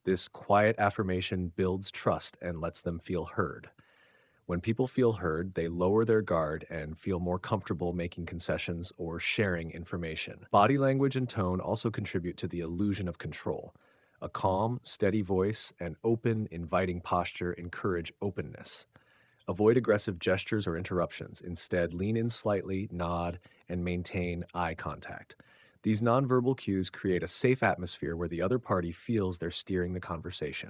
This quiet affirmation builds trust and lets them feel heard. When people feel heard, they lower their guard and feel more comfortable making concessions or sharing information. Body language and tone also contribute to the illusion of control. A calm, steady voice and open, inviting posture encourage openness. Avoid aggressive gestures or interruptions. Instead, lean in slightly, nod, and maintain eye contact. These nonverbal cues create a safe atmosphere where the other party feels they're steering the conversation.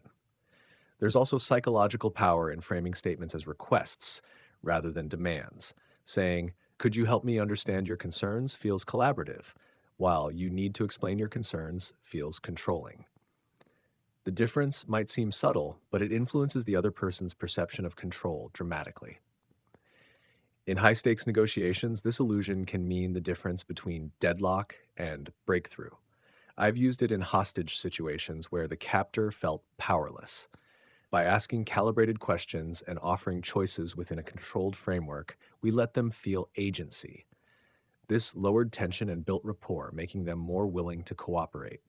There's also psychological power in framing statements as requests rather than demands. Saying, could you help me understand your concerns feels collaborative, while you need to explain your concerns feels controlling. The difference might seem subtle, but it influences the other person's perception of control dramatically. In high-stakes negotiations, this illusion can mean the difference between deadlock and breakthrough. I've used it in hostage situations where the captor felt powerless. By asking calibrated questions and offering choices within a controlled framework, we let them feel agency. This lowered tension and built rapport, making them more willing to cooperate.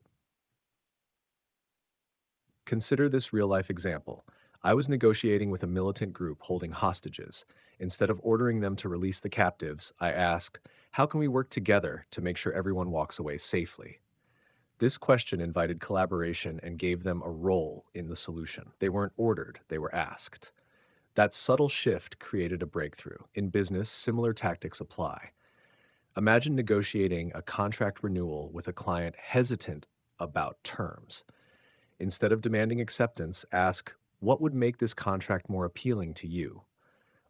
Consider this real-life example. I was negotiating with a militant group holding hostages. Instead of ordering them to release the captives, I asked, how can we work together to make sure everyone walks away safely? This question invited collaboration and gave them a role in the solution. They weren't ordered, they were asked. That subtle shift created a breakthrough. In business, similar tactics apply. Imagine negotiating a contract renewal with a client hesitant about terms. Instead of demanding acceptance, ask, what would make this contract more appealing to you?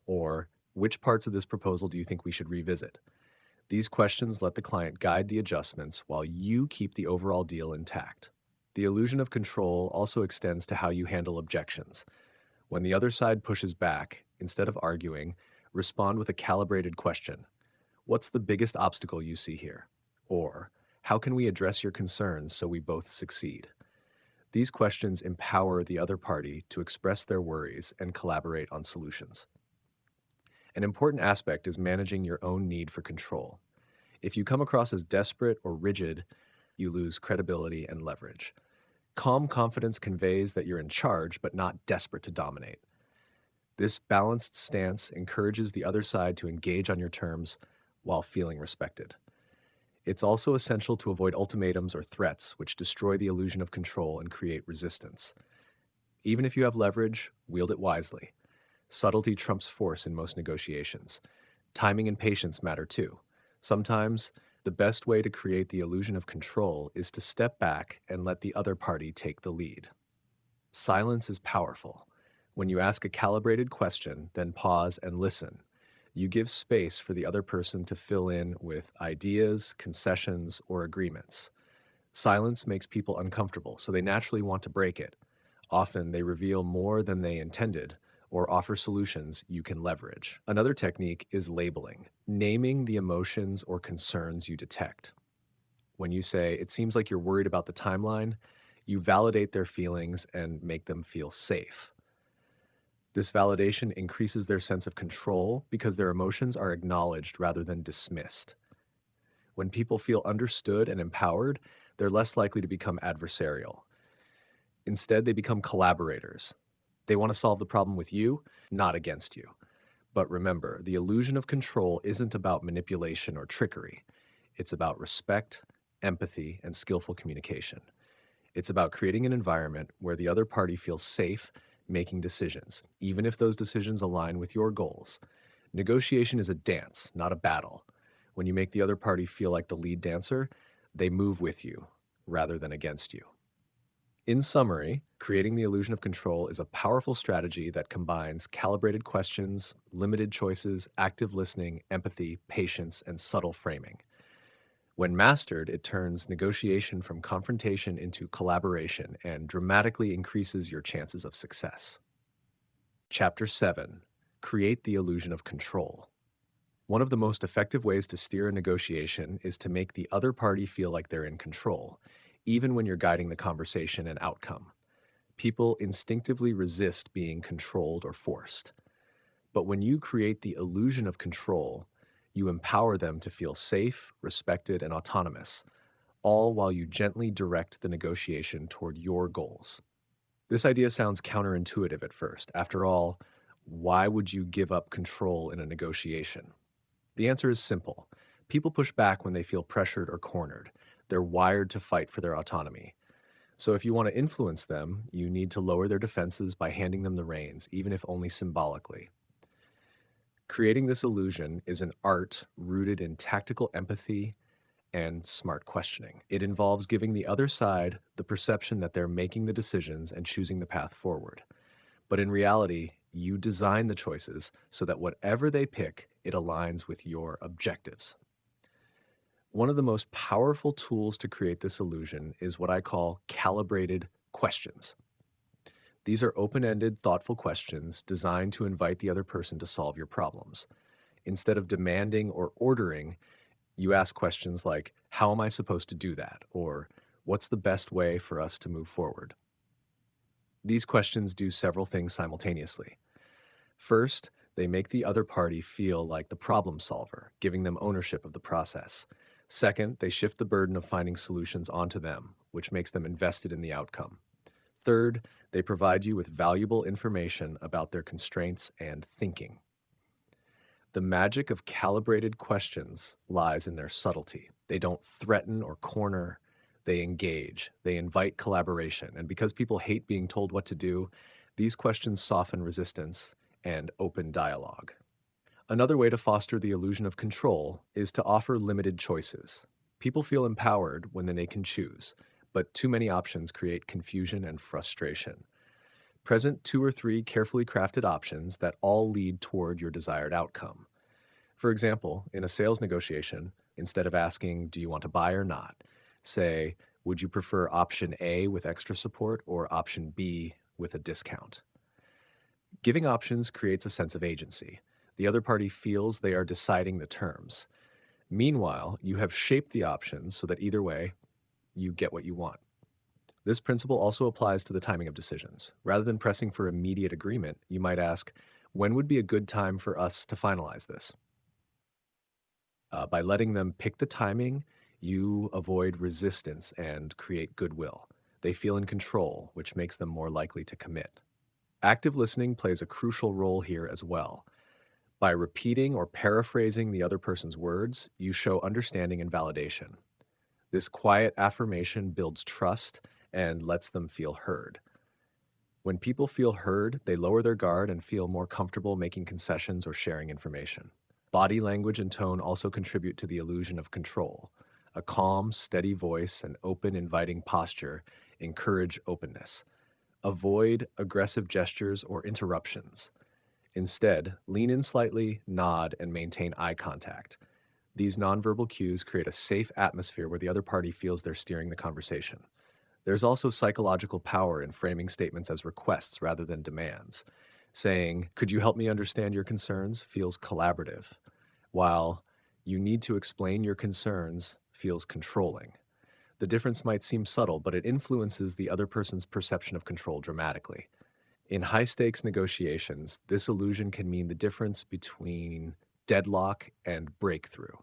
Or, which parts of this proposal do you think we should revisit? These questions let the client guide the adjustments while you keep the overall deal intact. The illusion of control also extends to how you handle objections. When the other side pushes back, instead of arguing, respond with a calibrated question. What's the biggest obstacle you see here? Or, how can we address your concerns so we both succeed? These questions empower the other party to express their worries and collaborate on solutions. An important aspect is managing your own need for control. If you come across as desperate or rigid, you lose credibility and leverage. Calm confidence conveys that you're in charge but not desperate to dominate. This balanced stance encourages the other side to engage on your terms while feeling respected. It's also essential to avoid ultimatums or threats, which destroy the illusion of control and create resistance. Even if you have leverage, wield it wisely. Subtlety trumps force in most negotiations. Timing and patience matter too. Sometimes, the best way to create the illusion of control is to step back and let the other party take the lead. Silence is powerful. When you ask a calibrated question, then pause and listen. You give space for the other person to fill in with ideas, concessions, or agreements. Silence makes people uncomfortable, so they naturally want to break it. Often, they reveal more than they intended or offer solutions you can leverage. Another technique is labeling, naming the emotions or concerns you detect. When you say, it seems like you're worried about the timeline, you validate their feelings and make them feel safe. This validation increases their sense of control because their emotions are acknowledged rather than dismissed. When people feel understood and empowered, they're less likely to become adversarial. Instead, they become collaborators. They want to solve the problem with you, not against you. But remember, the illusion of control isn't about manipulation or trickery. It's about respect, empathy, and skillful communication. It's about creating an environment where the other party feels safe making decisions, even if those decisions align with your goals. Negotiation is a dance, not a battle. When you make the other party feel like the lead dancer, They move with you rather than against you. In summary, creating the illusion of control is a powerful strategy that combines calibrated questions, limited choices, active listening, empathy, patience, and subtle framing. When mastered, it turns negotiation from confrontation into collaboration and dramatically increases your chances of success. Chapter 7: Create the illusion of control. One of the most effective ways to steer a negotiation is to make the other party feel like they're in control, even when you're guiding the conversation and outcome. People instinctively resist being controlled or forced. But when you create the illusion of control, you empower them to feel safe, respected, and autonomous, all while you gently direct the negotiation toward your goals. This idea sounds counterintuitive at first. After all, why would you give up control in a negotiation? The answer is simple. People push back when they feel pressured or cornered. They're wired to fight for their autonomy. So if you want to influence them, you need to lower their defenses by handing them the reins, even if only symbolically. Creating this illusion is an art rooted in tactical empathy and smart questioning. It involves giving the other side the perception that they're making the decisions and choosing the path forward. But in reality, you design the choices so that whatever they pick, it aligns with your objectives. One of the most powerful tools to create this illusion is what I call calibrated questions. These are open-ended, thoughtful questions designed to invite the other person to solve your problems. Instead of demanding or ordering, you ask questions like, how am I supposed to do that? Or what's the best way for us to move forward? These questions do several things simultaneously. First, they make the other party feel like the problem solver, giving them ownership of the process. Second, they shift the burden of finding solutions onto them, which makes them invested in the outcome. Third, they provide you with valuable information about their constraints and thinking. The magic of calibrated questions lies in their subtlety. They don't threaten or corner, they engage, they invite collaboration. And because people hate being told what to do, these questions soften resistance and open dialogue. Another way to foster the illusion of control is to offer limited choices. People feel empowered when they can choose, but too many options create confusion and frustration. Present 2 or 3 carefully crafted options that all lead toward your desired outcome. For example, in a sales negotiation, instead of asking, do you want to buy or not, say, would you prefer option A with extra support or option B with a discount? Giving options creates a sense of agency. The other party feels they are deciding the terms. Meanwhile, you have shaped the options so that either way, you get what you want. This principle also applies to the timing of decisions. Rather than pressing for immediate agreement, you might ask, when would be a good time for us to finalize this? By letting them pick the timing, you avoid resistance and create goodwill. They feel in control, which makes them more likely to commit. Active listening plays a crucial role here as well. By repeating or paraphrasing the other person's words, you show understanding and validation. This quiet affirmation builds trust and lets them feel heard. When people feel heard, they lower their guard and feel more comfortable making concessions or sharing information. Body language and tone also contribute to the illusion of control. A calm, steady voice and open, inviting posture encourage openness. Avoid aggressive gestures or interruptions. Instead, lean in slightly, nod, and maintain eye contact. These nonverbal cues create a safe atmosphere where the other party feels they're steering the conversation. There's also psychological power in framing statements as requests rather than demands. Saying, could you help me understand your concerns, feels collaborative, while you need to explain your concerns feels controlling. The difference might seem subtle, but it influences the other person's perception of control dramatically. In high-stakes negotiations, this illusion can mean the difference between deadlock and breakthrough.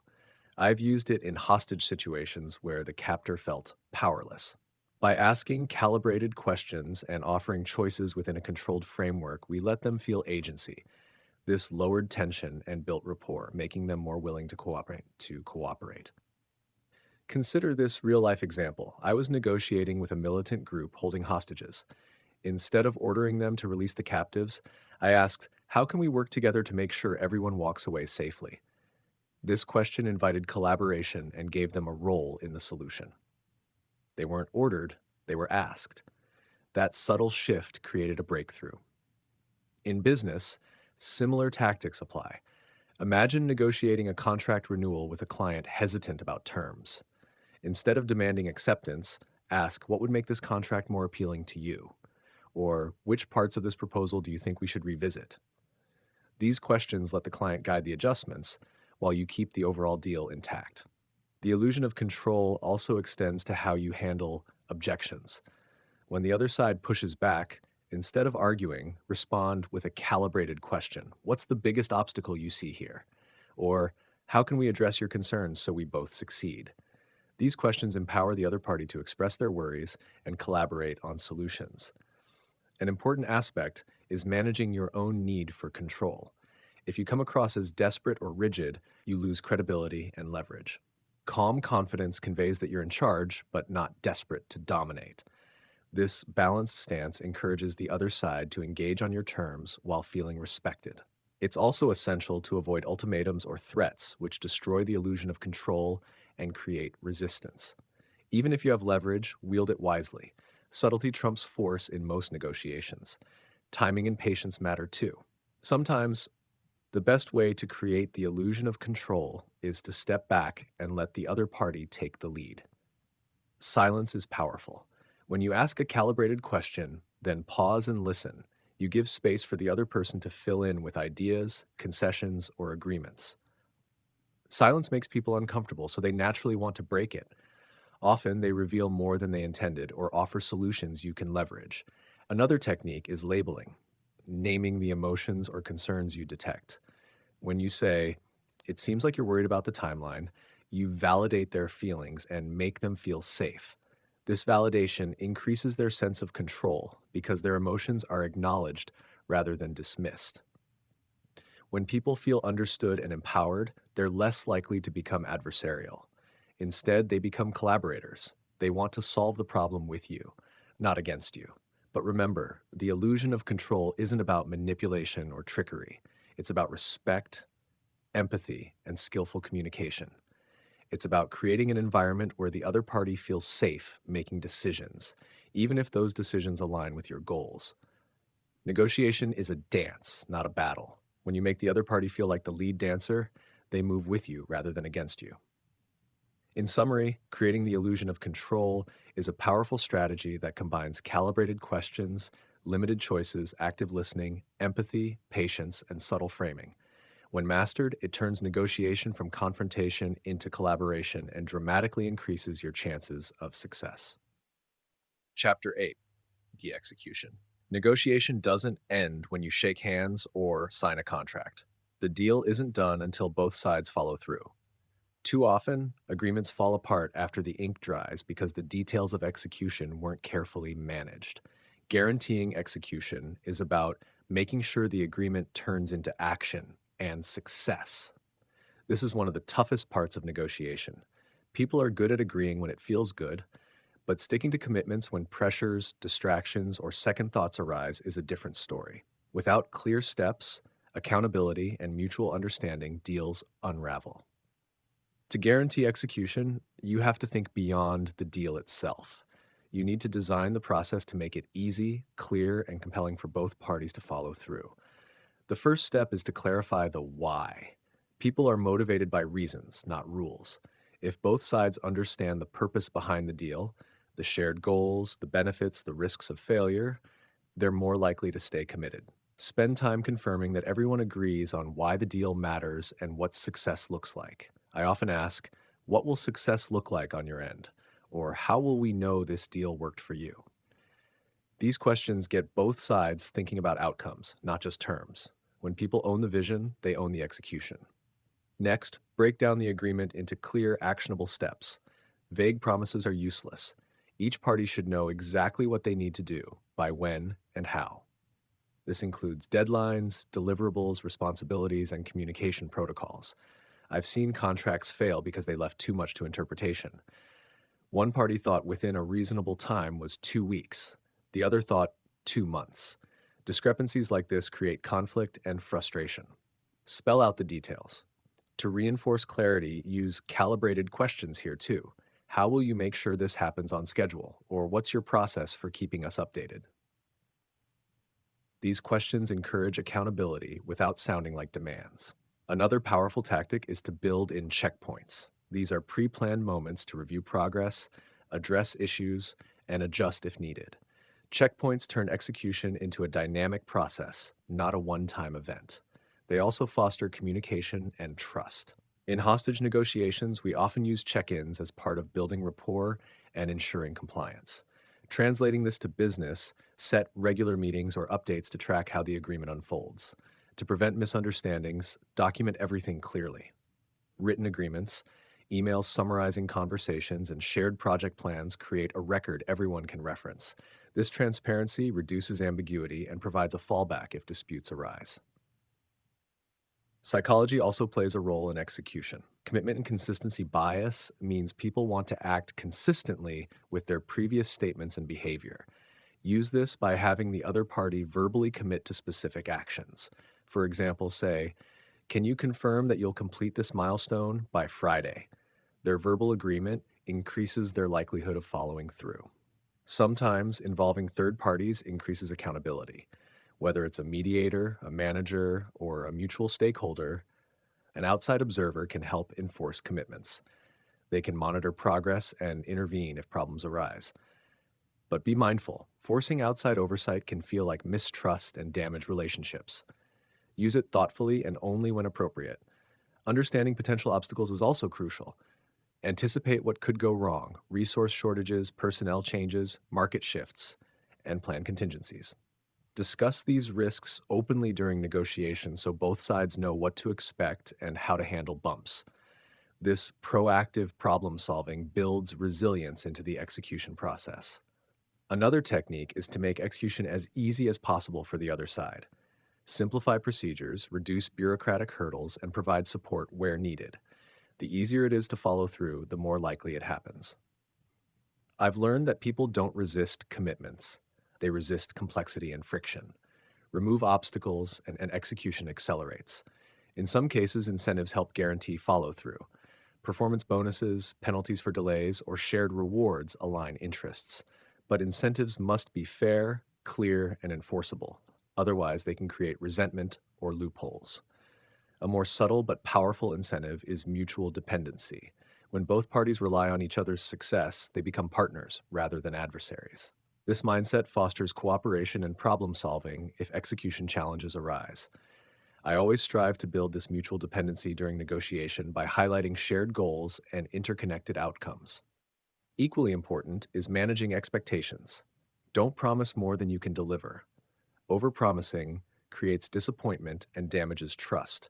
I've used it in hostage situations where the captor felt powerless. By asking calibrated questions and offering choices within a controlled framework, we let them feel agency. This lowered tension and built rapport, making them more willing to cooperate. Consider this real-life example. I was negotiating with a militant group holding hostages. Instead of ordering them to release the captives, I asked, how can we work together to make sure everyone walks away safely? This question invited collaboration and gave them a role in the solution. They weren't ordered, they were asked. That subtle shift created a breakthrough. In business, similar tactics apply. Imagine negotiating a contract renewal with a client hesitant about terms. Instead of demanding acceptance, ask what would make this contract more appealing to you? Or which parts of this proposal do you think we should revisit? These questions let the client guide the adjustments while you keep the overall deal intact. The illusion of control also extends to how you handle objections. When the other side pushes back, instead of arguing, respond with a calibrated question. What's the biggest obstacle you see here? Or how can we address your concerns so we both succeed? These questions empower the other party to express their worries and collaborate on solutions. An important aspect is managing your own need for control. If you come across as desperate or rigid, you lose credibility and leverage. Calm confidence conveys that you're in charge, but not desperate to dominate. This balanced stance encourages the other side to engage on your terms while feeling respected. It's also essential to avoid ultimatums or threats, which destroy the illusion of control and create resistance. Even if you have leverage, wield it wisely. Subtlety trumps force in most negotiations. Timing and patience matter too. Sometimes, the best way to create the illusion of control is to step back and let the other party take the lead. Silence is powerful. When you ask a calibrated question, then pause and listen, you give space for the other person to fill in with ideas, concessions, or agreements. Silence makes people uncomfortable, so they naturally want to break it. Often, they reveal more than they intended or offer solutions you can leverage. Another technique is labeling, naming the emotions or concerns you detect. When you say, "It seems like you're worried about the timeline," you validate their feelings and make them feel safe. This validation increases their sense of control because their emotions are acknowledged rather than dismissed. When people feel understood and empowered, they're less likely to become adversarial. Instead, they become collaborators. They want to solve the problem with you, not against you. But remember, the illusion of control isn't about manipulation or trickery. It's about respect, empathy, and skillful communication. It's about creating an environment where the other party feels safe making decisions, even if those decisions align with your goals. Negotiation is a dance, not a battle. When you make the other party feel like the lead dancer, they move with you rather than against you. In summary, creating the illusion of control is a powerful strategy that combines calibrated questions, limited choices, active listening, empathy, patience, and subtle framing. When mastered, it turns negotiation from confrontation into collaboration and dramatically increases your chances of success. Chapter 8: The Execution. Negotiation doesn't end when you shake hands or sign a contract. The deal isn't done until both sides follow through. Too often, agreements fall apart after the ink dries because the details of execution weren't carefully managed. Guaranteeing execution is about making sure the agreement turns into action and success. This is one of the toughest parts of negotiation. People are good at agreeing when it feels good, but sticking to commitments when pressures, distractions, or second thoughts arise is a different story. Without clear steps, accountability, and mutual understanding, deals unravel. To guarantee execution, you have to think beyond the deal itself. You need to design the process to make it easy, clear, and compelling for both parties to follow through. The first step is to clarify the why. People are motivated by reasons, not rules. If both sides understand the purpose behind the deal, the shared goals, the benefits, the risks of failure, they're more likely to stay committed. Spend time confirming that everyone agrees on why the deal matters and what success looks like. I often ask, what will success look like on your end? Or how will we know this deal worked for you? These questions get both sides thinking about outcomes, not just terms. When people own the vision, they own the execution. Next, break down the agreement into clear, actionable steps. Vague promises are useless. Each party should know exactly what they need to do, by when and how. This includes deadlines, deliverables, responsibilities, and communication protocols. I've seen contracts fail because they left too much to interpretation. One party thought within a reasonable time was 2 weeks. The other thought 2 months. Discrepancies like this create conflict and frustration. Spell out the details. To reinforce clarity, use calibrated questions here too. How will you make sure this happens on schedule? Or what's your process for keeping us updated? These questions encourage accountability without sounding like demands. Another powerful tactic is to build in checkpoints. These are pre planned moments to review progress, address issues, and adjust if needed. Checkpoints turn execution into a dynamic process, not a one time event. They also foster communication and trust. In hostage negotiations, we often use check ins as part of building rapport and ensuring compliance. Translating this to business, set regular meetings or updates to track how the agreement unfolds. To prevent misunderstandings, document everything clearly. Written agreements, emails summarizing conversations, and shared project plans create a record everyone can reference. This transparency reduces ambiguity and provides a fallback if disputes arise. Psychology also plays a role in execution. Commitment and consistency bias means people want to act consistently with their previous statements and behavior. Use this by having the other party verbally commit to specific actions. For example, say, "Can you confirm that you'll complete this milestone by Friday?" Their verbal agreement increases their likelihood of following through. Sometimes involving third parties increases accountability. Whether it's a mediator, a manager, or a mutual stakeholder, an outside observer can help enforce commitments. They can monitor progress and intervene if problems arise. But be mindful, forcing outside oversight can feel like mistrust and damage relationships. Use it thoughtfully and only when appropriate. Understanding potential obstacles is also crucial. Anticipate what could go wrong: resource shortages, personnel changes, market shifts, and plan contingencies. Discuss these risks openly during negotiations so both sides know what to expect and how to handle bumps. This proactive problem solving builds resilience into the execution process. Another technique is to make execution as easy as possible for the other side. Simplify procedures, reduce bureaucratic hurdles, and provide support where needed. The easier it is to follow through, the more likely it happens. I've learned that people don't resist commitments. They resist complexity and friction. Remove obstacles, and execution accelerates. In some cases, incentives help guarantee follow through. Performance bonuses, penalties for delays, or shared rewards align interests. But incentives must be fair, clear, and enforceable. Otherwise, they can create resentment or loopholes. A more subtle but powerful incentive is mutual dependency. When both parties rely on each other's success, they become partners rather than adversaries. This mindset fosters cooperation and problem solving if execution challenges arise. I always strive to build this mutual dependency during negotiation by highlighting shared goals and interconnected outcomes. Equally important is managing expectations. Don't promise more than you can deliver. Overpromising creates disappointment and damages trust.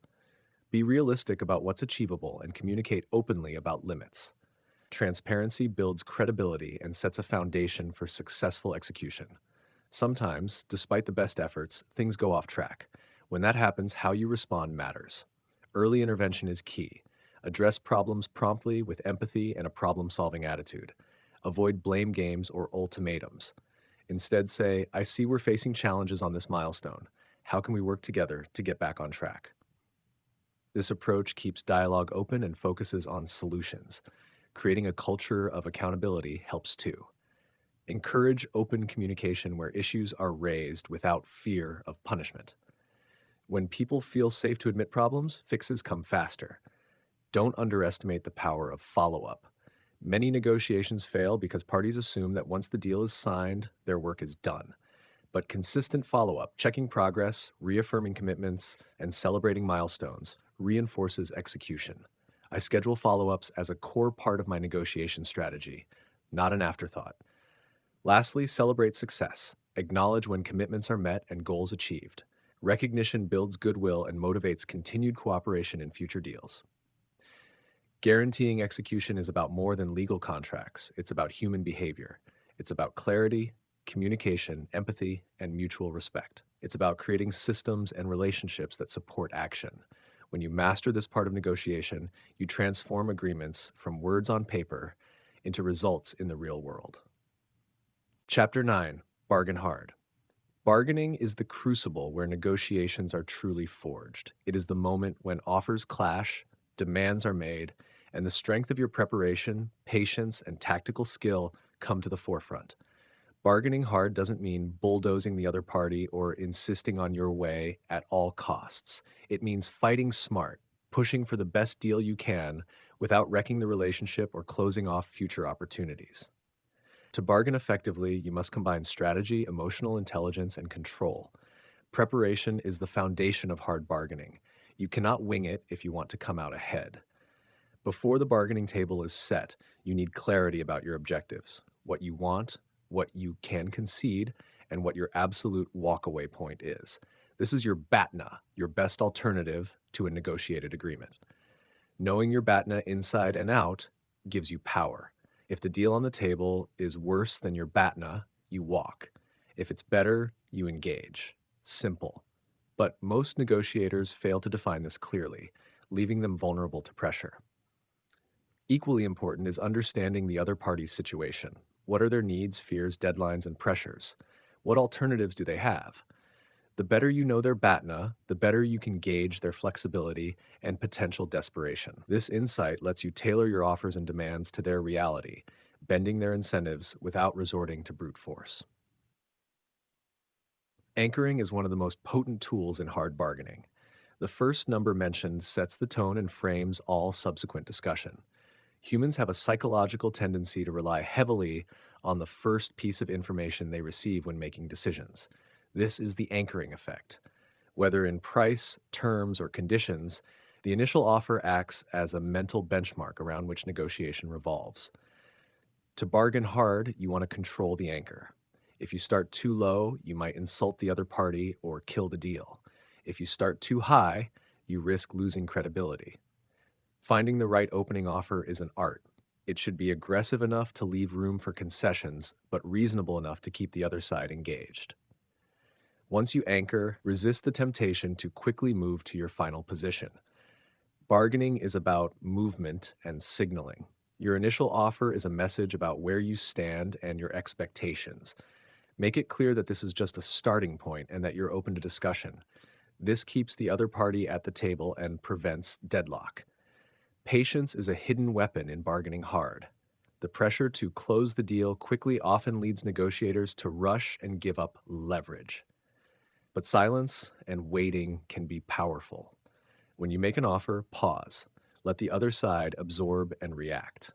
Be realistic about what's achievable and communicate openly about limits. Transparency builds credibility and sets a foundation for successful execution. Sometimes, despite the best efforts, things go off track. When that happens, how you respond matters. Early intervention is key. Address problems promptly with empathy and a problem-solving attitude. Avoid blame games or ultimatums. Instead say, "I see we're facing challenges on this milestone. How can we work together to get back on track?" This approach keeps dialogue open and focuses on solutions. Creating a culture of accountability helps too. Encourage open communication where issues are raised without fear of punishment. When people feel safe to admit problems, fixes come faster. Don't underestimate the power of follow-up. Many negotiations fail because parties assume that once the deal is signed, their work is done. But consistent follow-up, checking progress, reaffirming commitments, and celebrating milestones reinforces execution. I schedule follow-ups as a core part of my negotiation strategy, not an afterthought. Lastly, celebrate success. Acknowledge when commitments are met and goals achieved. Recognition builds goodwill and motivates continued cooperation in future deals. Guaranteeing execution is about more than legal contracts. It's about human behavior. It's about clarity, communication, empathy, and mutual respect. It's about creating systems and relationships that support action. When you master this part of negotiation, you transform agreements from words on paper into results in the real world. Chapter 9: Bargain Hard. Bargaining is the crucible where negotiations are truly forged. It is the moment when offers clash, demands are made, and the strength of your preparation, patience, and tactical skill come to the forefront. Bargaining hard doesn't mean bulldozing the other party or insisting on your way at all costs. It means fighting smart, pushing for the best deal you can without wrecking the relationship or closing off future opportunities. To bargain effectively, you must combine strategy, emotional intelligence, and control. Preparation is the foundation of hard bargaining. You cannot wing it if you want to come out ahead. Before the bargaining table is set, you need clarity about your objectives, what you want, what you can concede, and what your absolute walkaway point is. This is your BATNA, your best alternative to a negotiated agreement. Knowing your BATNA inside and out gives you power. If the deal on the table is worse than your BATNA, you walk. If it's better, you engage. Simple. But most negotiators fail to define this clearly, leaving them vulnerable to pressure. Equally important is understanding the other party's situation. What are their needs, fears, deadlines, and pressures? What alternatives do they have? The better you know their BATNA, the better you can gauge their flexibility and potential desperation. This insight lets you tailor your offers and demands to their reality, bending their incentives without resorting to brute force. Anchoring is one of the most potent tools in hard bargaining. The first number mentioned sets the tone and frames all subsequent discussion. Humans have a psychological tendency to rely heavily on the first piece of information they receive when making decisions. This is the anchoring effect. Whether in price, terms, or conditions, the initial offer acts as a mental benchmark around which negotiation revolves. To bargain hard, you want to control the anchor. If you start too low, you might insult the other party or kill the deal. If you start too high, you risk losing credibility. Finding the right opening offer is an art. It should be aggressive enough to leave room for concessions, but reasonable enough to keep the other side engaged. Once you anchor, resist the temptation to quickly move to your final position. Bargaining is about movement and signaling. Your initial offer is a message about where you stand and your expectations. Make it clear that this is just a starting point and that you're open to discussion. This keeps the other party at the table and prevents deadlock. Patience is a hidden weapon in bargaining hard. The pressure to close the deal quickly often leads negotiators to rush and give up leverage. But silence and waiting can be powerful. When you make an offer, pause. Let the other side absorb and react.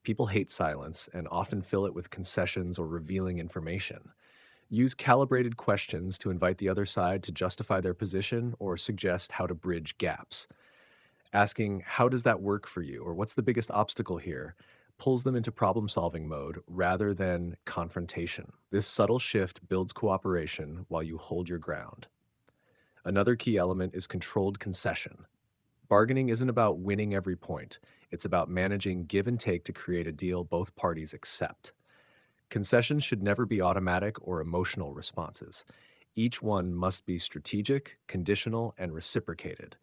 People hate silence and often fill it with concessions or revealing information. Use calibrated questions to invite the other side to justify their position or suggest how to bridge gaps. Asking, "How does that work for you?" or "What's the biggest obstacle here?" pulls them into problem-solving mode rather than confrontation. This subtle shift builds cooperation while you hold your ground. Another key element is controlled concession. Bargaining isn't about winning every point. It's about managing give and take to create a deal both parties accept. Concessions should never be automatic or emotional responses. Each one must be strategic, conditional, and reciprocated.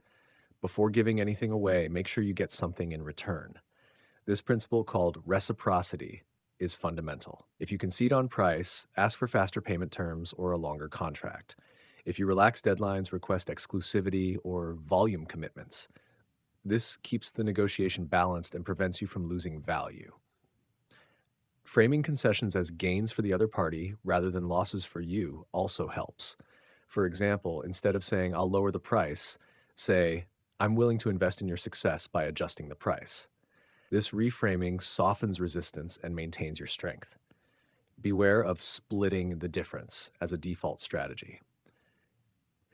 Before giving anything away, make sure you get something in return. This principle, called reciprocity, is fundamental. If you concede on price, ask for faster payment terms or a longer contract. If you relax deadlines, request exclusivity or volume commitments. This keeps the negotiation balanced and prevents you from losing value. Framing concessions as gains for the other party rather than losses for you also helps. For example, instead of saying, "I'll lower the price," say, "I'm willing to invest in your success by adjusting the price." This reframing softens resistance and maintains your strength. Beware of splitting the difference as a default strategy.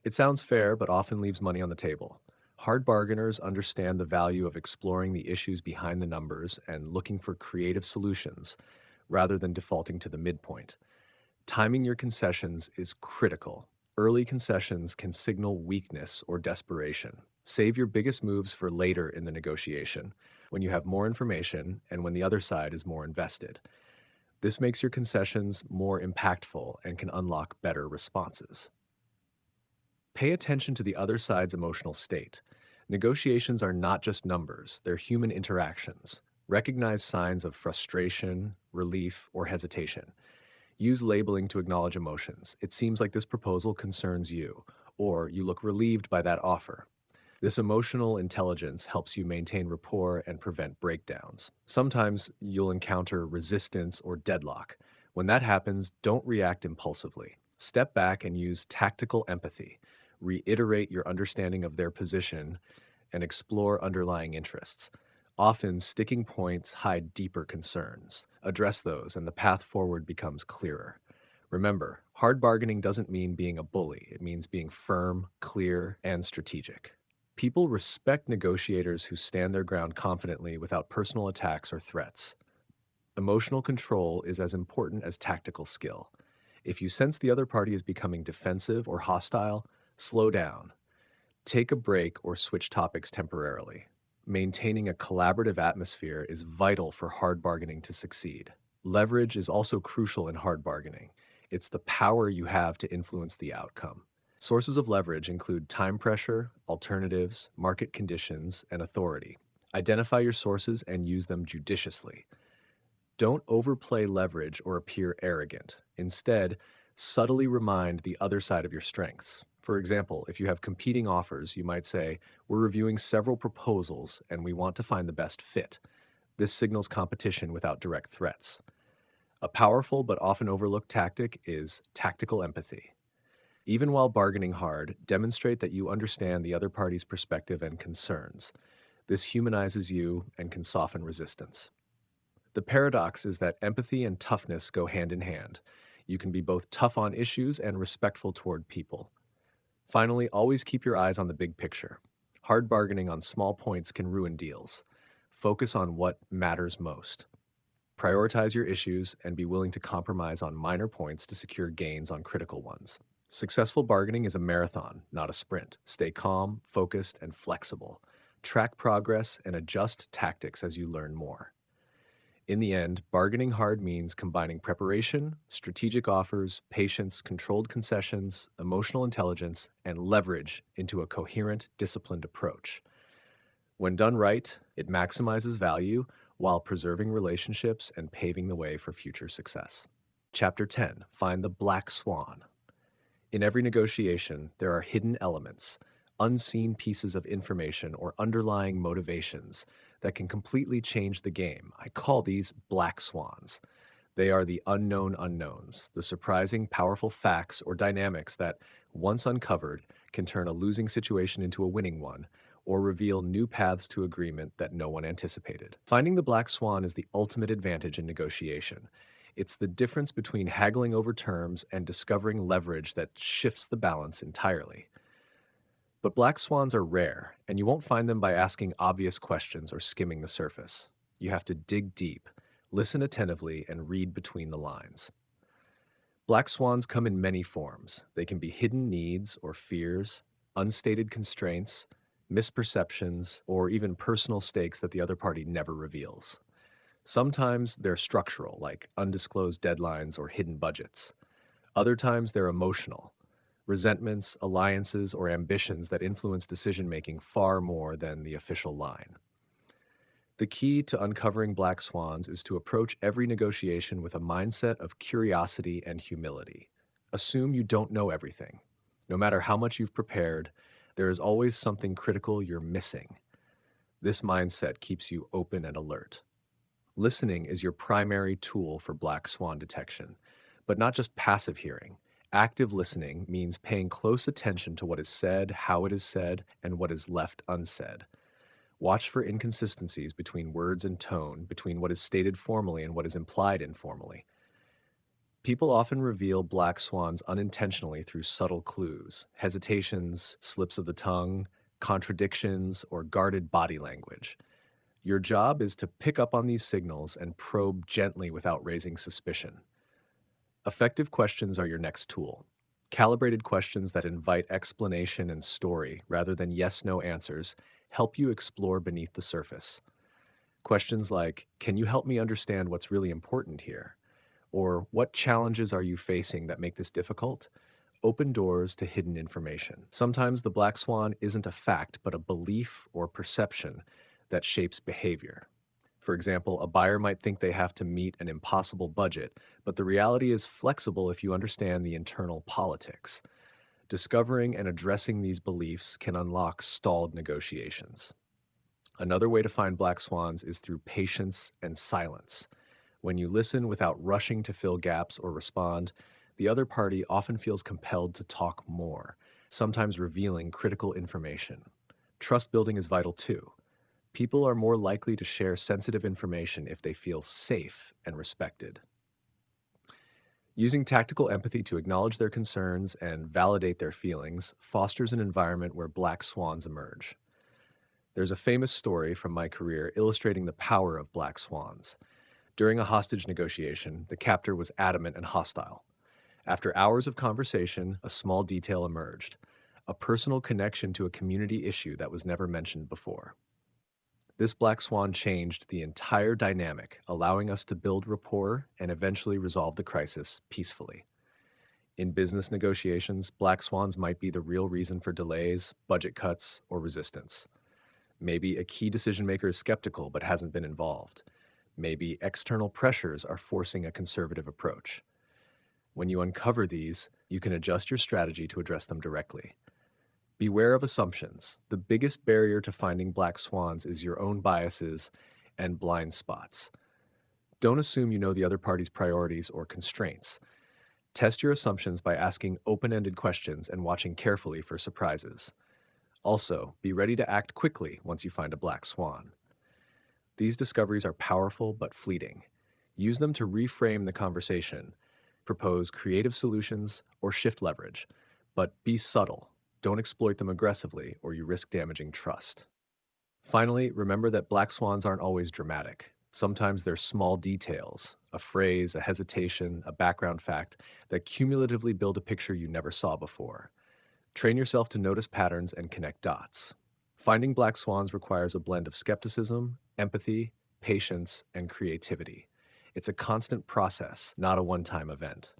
It sounds fair, but often leaves money on the table. Hard bargainers understand the value of exploring the issues behind the numbers and looking for creative solutions rather than defaulting to the midpoint. Timing your concessions is critical. Early concessions can signal weakness or desperation. Save your biggest moves for later in the negotiation, when you have more information and when the other side is more invested. This makes your concessions more impactful and can unlock better responses. Pay attention to the other side's emotional state. Negotiations are not just numbers, they're human interactions. Recognize signs of frustration, relief, or hesitation. Use labeling to acknowledge emotions. "It seems like this proposal concerns you," or "You look relieved by that offer." This emotional intelligence helps you maintain rapport and prevent breakdowns. Sometimes you'll encounter resistance or deadlock. When that happens, don't react impulsively. Step back and use tactical empathy. Reiterate your understanding of their position and explore underlying interests. Often, sticking points hide deeper concerns. Address those, and the path forward becomes clearer. Remember, hard bargaining doesn't mean being a bully, it means being firm, clear, and strategic. People respect negotiators who stand their ground confidently without personal attacks or threats. Emotional control is as important as tactical skill. If you sense the other party is becoming defensive or hostile, slow down. Take a break or switch topics temporarily. Maintaining a collaborative atmosphere is vital for hard bargaining to succeed. Leverage is also crucial in hard bargaining. It's the power you have to influence the outcome. Sources of leverage include time pressure, alternatives, market conditions, and authority. Identify your sources and use them judiciously. Don't overplay leverage or appear arrogant. Instead, subtly remind the other side of your strengths. For example, if you have competing offers, you might say, "We're reviewing several proposals and we want to find the best fit." This signals competition without direct threats. A powerful but often overlooked tactic is tactical empathy. Even while bargaining hard, demonstrate that you understand the other party's perspective and concerns. This humanizes you and can soften resistance. The paradox is that empathy and toughness go hand in hand. You can be both tough on issues and respectful toward people. Finally, always keep your eyes on the big picture. Hard bargaining on small points can ruin deals. Focus on what matters most. Prioritize your issues and be willing to compromise on minor points to secure gains on critical ones. Successful bargaining is a marathon, not a sprint. Stay calm, focused, and flexible. Track progress and adjust tactics as you learn more. In the end, bargaining hard means combining preparation, strategic offers, patience, controlled concessions, emotional intelligence, and leverage into a coherent, disciplined approach. When done right, it maximizes value while preserving relationships and paving the way for future success. Chapter 10: Find the Black Swan. In every negotiation, there are hidden elements, unseen pieces of information or underlying motivations that can completely change the game. I call these black swans. They are the unknown unknowns, the surprising, powerful facts or dynamics that, once uncovered, can turn a losing situation into a winning one, or reveal new paths to agreement that no one anticipated. Finding the black swan is the ultimate advantage in negotiation. It's the difference between haggling over terms and discovering leverage that shifts the balance entirely. But black swans are rare, and you won't find them by asking obvious questions or skimming the surface. You have to dig deep, listen attentively, and read between the lines. Black swans come in many forms. They can be hidden needs or fears, unstated constraints, misperceptions, or even personal stakes that the other party never reveals. Sometimes they're structural, like undisclosed deadlines or hidden budgets. Other times they're emotional, resentments, alliances, or ambitions that influence decision-making far more than the official line. The key to uncovering black swans is to approach every negotiation with a mindset of curiosity and humility. Assume you don't know everything. No matter how much you've prepared, there is always something critical you're missing. This mindset keeps you open and alert. Listening is your primary tool for black swan detection, but not just passive hearing. Active listening means paying close attention to what is said, how it is said, and what is left unsaid. Watch for inconsistencies between words and tone, between what is stated formally and what is implied informally. People often reveal black swans unintentionally through subtle clues, hesitations, slips of the tongue, contradictions, or guarded body language. Your job is to pick up on these signals and probe gently without raising suspicion. Effective questions are your next tool. Calibrated questions that invite explanation and story rather than yes-no answers help you explore beneath the surface. Questions like, "Can you help me understand what's really important here?" Or, "What challenges are you facing that make this difficult?" Open doors to hidden information. Sometimes the black swan isn't a fact, but a belief or perception that shapes behavior. For example, a buyer might think they have to meet an impossible budget, but the reality is flexible if you understand the internal politics. Discovering and addressing these beliefs can unlock stalled negotiations. Another way to find black swans is through patience and silence. When you listen without rushing to fill gaps or respond, the other party often feels compelled to talk more, sometimes revealing critical information. Trust building is vital too. People are more likely to share sensitive information if they feel safe and respected. Using tactical empathy to acknowledge their concerns and validate their feelings fosters an environment where black swans emerge. There's a famous story from my career illustrating the power of black swans. During a hostage negotiation, the captor was adamant and hostile. After hours of conversation, a small detail emerged: a personal connection to a community issue that was never mentioned before. This black swan changed the entire dynamic, allowing us to build rapport and eventually resolve the crisis peacefully. In business negotiations, black swans might be the real reason for delays, budget cuts, or resistance. Maybe a key decision maker is skeptical but hasn't been involved. Maybe external pressures are forcing a conservative approach. When you uncover these, you can adjust your strategy to address them directly. Beware of assumptions. The biggest barrier to finding black swans is your own biases and blind spots. Don't assume you know the other party's priorities or constraints. Test your assumptions by asking open-ended questions and watching carefully for surprises. Also, be ready to act quickly once you find a black swan. These discoveries are powerful but fleeting. Use them to reframe the conversation, propose creative solutions, or shift leverage. But be subtle. Don't exploit them aggressively, or you risk damaging trust. Finally, remember that black swans aren't always dramatic. Sometimes they're small details, a phrase, a hesitation, a background fact, that cumulatively build a picture you never saw before. Train yourself to notice patterns and connect dots. Finding black swans requires a blend of skepticism, empathy, patience, and creativity. It's a constant process, not a one-time event.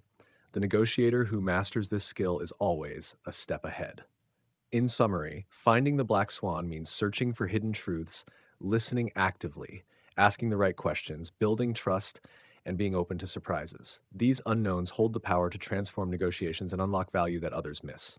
The negotiator who masters this skill is always a step ahead. In summary, finding the black swan means searching for hidden truths, listening actively, asking the right questions, building trust, and being open to surprises. These unknowns hold the power to transform negotiations and unlock value that others miss.